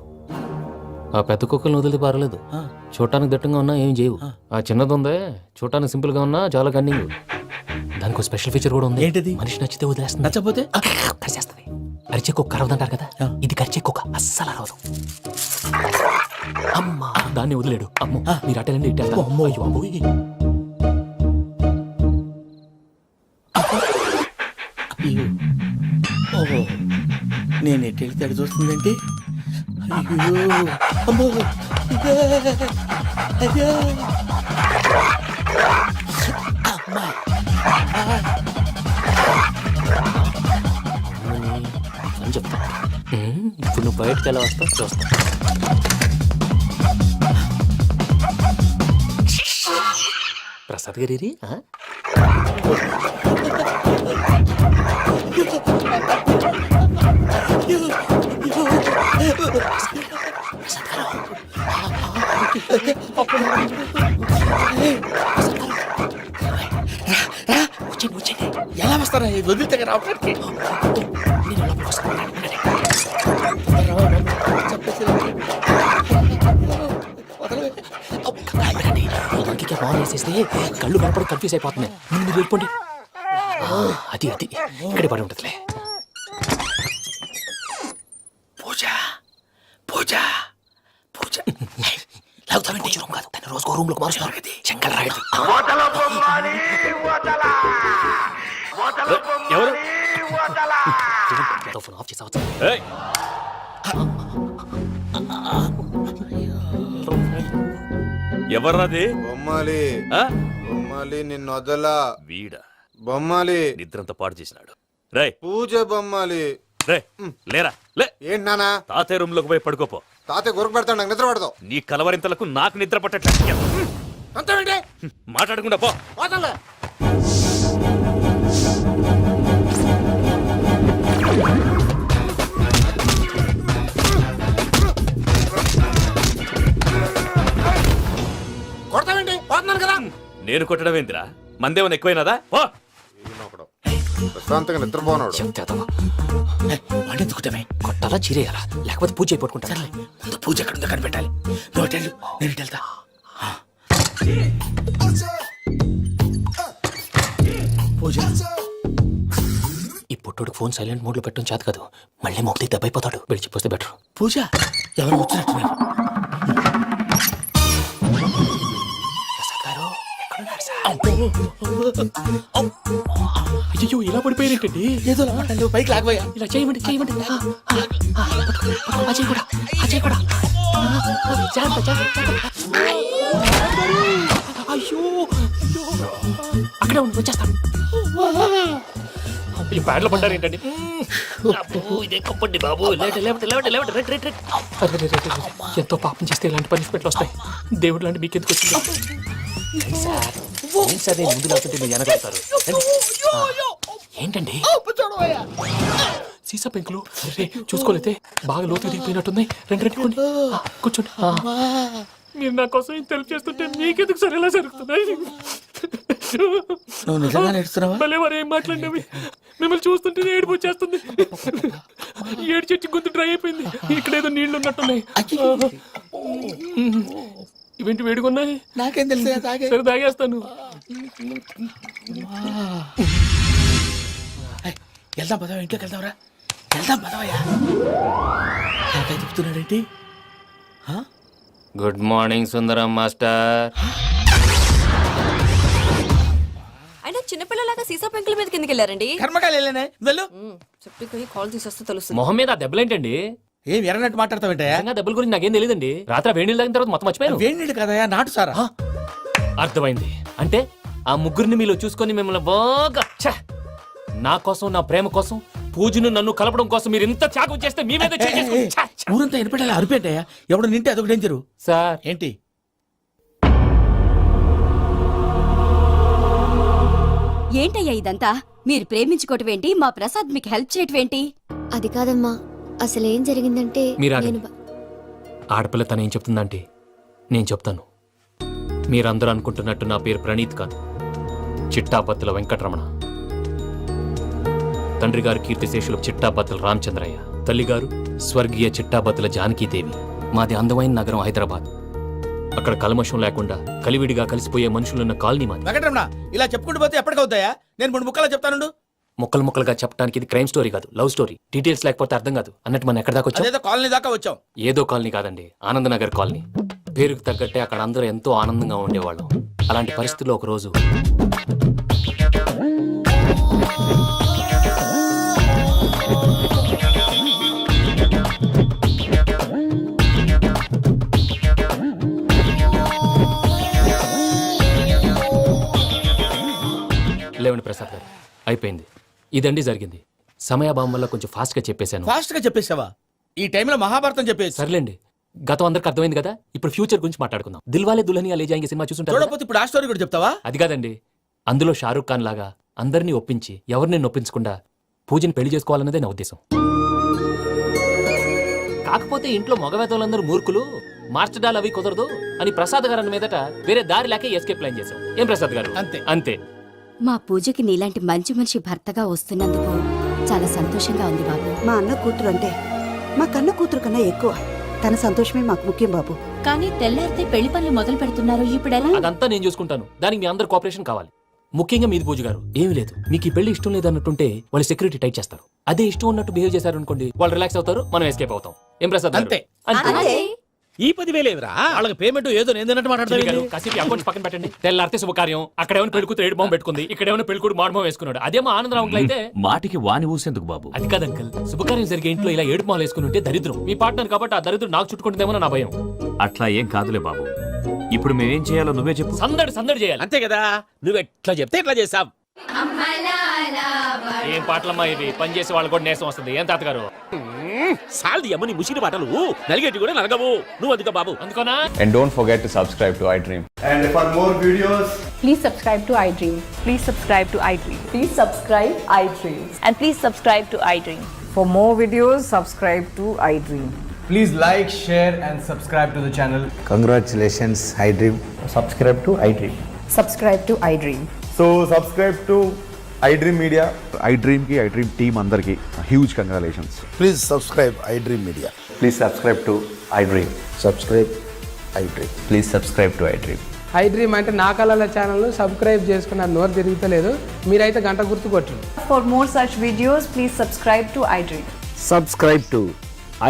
ఆ పెద్ద కుక్కలను వదిలితే పర్లేదు, చూడటానికి దట్టంగా ఉన్నా ఏం చేయవు. ఆ చిన్నది ఉందే, చూడటానికి సింపుల్ గా ఉన్నా చాలా కన్నింగ్. దానికి స్పెషల్ ఫీచర్ కూడా ఉంది. ఏంటిది? మనిషి నచ్చితే వదిలేస్తుంది, నచ్చపోతే కరిచేస్తుంది. అరిచే కుక్క అరవదంటారు కదా, ఇది కరిచే కుక్క అస్సలు అరవదు. అమ్మా, దాన్ని వదిలేడు. అమ్మో, మీరు అటెండి ఇట్టే. అమ్మో అయ్యో అమ్మోయ్. ఓహో నేను ఎటు వెళ్తే అటు చూస్తుందంటే. అయ్యో అమ్మో అయ్యో అమ్మా. అని చెప్తా. ఇప్పుడు నువ్వు బయటకు ఎలా వస్తావు చూస్తా. ప్రసాద్ గారి ఎలా వస్తారా వదిలితే రావడానికి? బాగా వేసేస్తే కళ్ళు కనపడి కన్ఫ్యూజ్ అయిపోతున్నాయి. మీరు వెళ్ళిపోండి. అది అది ఇక్కడే పడి ఉంటుందిలే. పూజ పూజ పూజ లాగుతామంటే రూమ్ కాదు, దాన్ని రోజుకో రూమ్ లోకి మారుస్తున్నారు కదా. శంకర్ రాయుడు ఎవరు? ఫోన్ ఆఫ్ చేసావచ్చు. ఎవర్రాది? బొమ్మాలి బొమ్మాలి నిన్ను వదలా. వీడా బొమ్మాలి నిద్రంతా పాడు చేసినాడు. రే పూజ బొమ్మాలి. రే లేరా లే. ఏంటి నానా? తాతయ్య రూమ్ లోకి పోయి పడుకోపో. తాతయ్య గురకు పెడతాడు, నాకు నిద్ర పడతావు. నీ కలవరింతలకు నాకు నిద్ర పట్టట్లేదు. అంతేంటి మాట్లాడకుండా పో. పోతాలే. కొడతావేంటి? పోతున్నాను కదా. నేను కొట్టడం ఏందిరా? మందేమన్నా ఎక్కువైనదా? పో. ప్రశాంతంగా నిద్రపోనాడు. వండెందుకుంటామే? కొట్టాలా చీరేయాలా, లేకపోతే పూజ అయిపోట్టుకుంటా. ముందు పూజ ఎక్కడుందో కనిపెట్టాలి. నువ్వు వెళ్ళు, నేను ఇటు వెళ్తా. పూజ ఈ పుట్టుడు ఫోన్ సైలెంట్ మోడ్ లో పెట్టడం చేత కాదు, మళ్ళీ మొక్కి దెబ్బైపోతాడు. వెళ్ళి చెప్పొస్తే బెటర్. పూజ ఎవరు వచ్చినట్టున్నారు? అయ్యో ఇలా పడిపోయినట్టండి. ఏదో పైకి లాగబోయా. ఇలా చేయమండి చేయమండి. అజయ్ కూడా అజయ్ కూడా. జాగ్రత్త, జాగ్రత్త, జాగ్రత్త. అయ్యో అక్కడే ఉండి వచ్చేస్తాను. ఈ ప్యాడ్లో పడ్డారు ఏంటండి? ఇదే కప్పండి బాబు. ఎంతో పాపం చేస్తే ఇలాంటి పనిష్మెంట్లు వస్తాయి. దేవుడు లాంటి మీకు ఎందుకు వచ్చింది సార్? ఏం సార్ నేను ముందు లేకుంటే మీరు వెనకాడతారు. ఏంటండి సీసా పెంకులు చూసుకోలేతే బాగా లోతు దిగిపోయినట్టున్నాయి. రెండు రెండు కూర్చోండి. మీరు నా కోసం ఇంత హెల్ప్ చేస్తుంటే మీకెందుకు సరే ఎలా జరుగుతున్నాయి? నువ్వు నిజంగా నేర్చుతున్నావా? భలే వారు ఏం మాట్లాడినవి. మిమ్మల్ని చూస్తుంటే ఏడుపు వచ్చేస్తుంది. ఏడు చెట్టు గొంతు డ్రై అయిపోయింది. ఇక్కడ ఏదో నీళ్లు ఉన్నట్టున్నాయి. ఇవేంటి వేడుకున్నాయి? నాకేం తెలుసు? సరే తాగేస్తాను. వెళ్దాం పదవా, ఇంట్లోకి వెళ్దాంరా. వెళ్దాం పదవయ్యా. నాకై చెప్తున్నాడేంటి? గుడ్ మార్నింగ్ సుందరం మాస్టర్. అయినా చిన్నపిల్లలాగా సీసా పెంకుల మీద కిందకి వెళ్ళారండి. కర్మకాయలు వెళ్ళానే వెళ్ళు. చెప్పి కాల్ తీసేస్తే తెలుస్తుంది. మొహం మీద ఆ దెబ్బలేంటండి? ఏం ఎర్రనట్టు మాట్లాడతావేంటయ్యా? దెబ్బల గురించి నాకేం తెలియదండి. రాత్రి వేడి నీళ్ళు తాగిన తర్వాత మొత్తం మర్చిపోయాను. వేడి నీళ్ళు కదయా, నాటు సారా. అర్థమైంది. అంటే ఆ ముగ్గురిని మీలో చూసుకొని మిమ్మల్ని బాగా నా కోసం, నా ప్రేమ కోసం, పూజను నన్ను కలపడం కోసం మీరు ఇంత త్యాగం చేస్తే మీ మీద ఊరంతా ఎనపెట్టాలి అరిపేటయ్యా. ఎవడు నింటే అదొక డేంజరు. సార్ ఏంటి? ఏంటయ్యా ఇదంతా? మీరు ప్రేమించుకోవటం ఏంటి? మా ప్రసాద్ మీకు హెల్ప్ చేయటం ఏంటి? అది కాదమ్మా, అసలు ఏం జరిగిందంటే మీరు ఆడపిల్ల తను ఏం చెప్తుందంటే నేను చెప్తాను. మీరందరూ అనుకుంటున్నట్టు నా పేరు ప్రణీత్ కాదు, చిట్టాపత్తుల వెంకటరమణ. తండ్రి గారు కీర్తిశేషులు చిట్టాపత్తుల రామచంద్రయ్య, తల్లిగారు స్వర్గీయ చిట్టాపత్తుల జానకీదేవి. మాది అందమైన నగరం హైదరాబాద్. అక్కడ కల్మషం లేకుండా కలివిడిగా కలిసిపోయే మనుషులున్న కాలనీ మాది. వెంకటరమణ ఇలా చెప్పుకుంటూ పోతే ఎప్పటికవుతాయా? నేను 3 ముక్కలా చెప్తాను. ముక్కలు ముక్కలుగా చెప్పడానికి ఇది క్రైమ్ స్టోరీ కాదు, లవ్ స్టోరీ. డీటెయిల్స్ లేకపోతే అర్థం కాదు. అన్నట్టు మనం ఎక్కడ దాకా వచ్చాం? ఏదో కాలనీ దాకా వచ్చాం. ఏదో కాలనీ కాదండి, ఆనందనగర్ కాలనీ. పేరుకు తగ్గట్టే అక్కడ అందరూ ఎంతో ఆనందంగా ఉండేవాళ్ళం. అలాంటి పరిస్థితుల్లో ఒక రోజు లేవండి ప్రసాద్ గారు, అయిపోయింది. ఇదండి జరిగింది. సమయాభావం వల్ల కొంచెం ఫాస్ట్ గా చెప్పేశాను. ఫాస్ట్ గా చెప్పేసావా? ఈ టైంలో మహాభారతం చెప్పేసి. సర్లేండి, గతం అందరికి అర్థమైంది కదా. ఇప్పుడు ఫ్యూచర్ గురించి మాట్లాడుకుందాం. దిల్వాలే దుల్హనియా లే జాయేంగే సినిమా చూసుంటారు. చూడకపోతే ఇప్పుడు ఆ స్టోరీ కూడా చెప్తావా? అది కాదండి, అందులో షారూఖ్ ఖాన్ లాగా అందరినీ ఒప్పించి ఎవరిని నొప్పించకుండా పూజని పెళ్లి చేసుకోవాలన్నదే నా ఉద్దేశం. కాకపోతే ఇంట్లో మగవేతలందరూ మూర్ఖులు, మార్చడాలు అవి కుదరదు అని ప్రసాద్ గారు అన్న మీదట వేరే దారి లేక ఎస్కేప్ ప్లాన్ చేశాం. ఏం ప్రసాద్ గారు? అంతే అంతే. మా పూజకి నీలాంటి మంచి మనిషి భర్తగా వస్తున్నందుకు చాలా సంతోషంగా ఉంది బాబు. మా అన్న కూతురు అంటే మా కన్న కూతురు కన్నా ఎక్కువ. తన సంతోషమే మాకు ముఖ్యం బాబు. కానీ తెల్లారితే పెళ్లి పనులు మొదలు పెడుతున్నారు. ఇప్పుడు ఎలా? అదంతా నేను చూసుకుంటాను. దానికి మీ అందరు కోఆపరేషన్ కావాలి. ముఖ్యంగా మీది పూజ గారు. ఏమీ లేదు, మీకు ఈ పెళ్లి ఇష్టం లేదన్నట్టుంటే వాళ్ళు సెక్యూరిటీ టైట్ చేస్తారు. అదే ఇష్టం ఉన్నట్టు బిహేవ్ చేశారు అనుకోండి, వాళ్ళు రిలాక్స్ అవుతారు, మనం ఎస్కేప్ అవుతాం. ఏం ప్రసాద్ గారు? అంతే. అంతే. ఈ 10,000 ఏమిరా? వాళ్ళకి పేమెంట్ ఏదో నేను మాట్లాడతాను. కాసేపు అకౌంట్స్ పక్కన పెట్టండి. తెల్లారితే శుభకార్యం. అక్కడ ఏమైనా పెళ్ళికూతురు ఏడు బాంబు పెట్టుకుంది, ఇక్కడ ఏమైనా పెళ్ళికూడు మాడమో వేసుకున్నాడు. అదేమో ఆనందరావు అంకుల్ అయితే మాటికి వాని ఊసేందుకు బాబు? అది కాదు అంకుల్, శుభకార్యం జరిగే ఇంట్లో ఇలా ఏడు మాలు వేసుకుని ఉంటే దరిద్రం. మీ పార్ట్నర్ కాబట్టి ఆ దరిద్రం నాకు చుట్టుకుంటుందేమో నా భయం. అట్లా ఏం కాదులే బాబు. ఇప్పుడు మేమేం చేయాలో నువ్వే చెప్పు. సందడి సందడి చేయాలి. అంతే కదా, నువ్వు ఎట్లా చెప్తే ఎట్లా చేసాం. ఏం పాటలమ్మా ఇవి? పని చేసి వాళ్ళు కూడా నేసం వస్తుంది. ఏం తాతగారు? సాల్ది అమ్మ నీ ముసిరి పాటలు నలిగేటి కూడా నలగవు. నువ్వు అందుకో బాబు. అందుకోనా? And don't forget to subscribe to iDream. And for more videos, Please subscribe to iDream. Please subscribe to iDream. Please subscribe iDream. And please subscribe to iDream. for more videos, subscribe to iDream. Please like, share and subscribe to the channel. Congratulations, iDream. Subscribe to iDream. Subscribe to iDream. So subscribe to iDream Media. iDream ki iDream team andarki huge congratulations. Please subscribe iDream Media. Please subscribe to iDream. Subscribe iDream. Please subscribe to iDream. I dream అంటే నా కళల ఛానల్ సబ్స్క్రైబ్ చేసుకున్న నోరు తిరుగుతలేదు. మీరైతే గంట గుర్తు కొట్టండి. For more such videos please subscribe to I dream. Subscribe to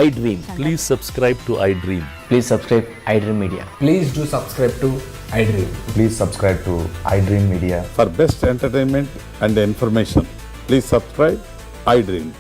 I dream. Please subscribe to I dream. Please subscribe I dream media. Please do subscribe to I dream. Please subscribe to I dream media. For best entertainment and information please subscribe I dream.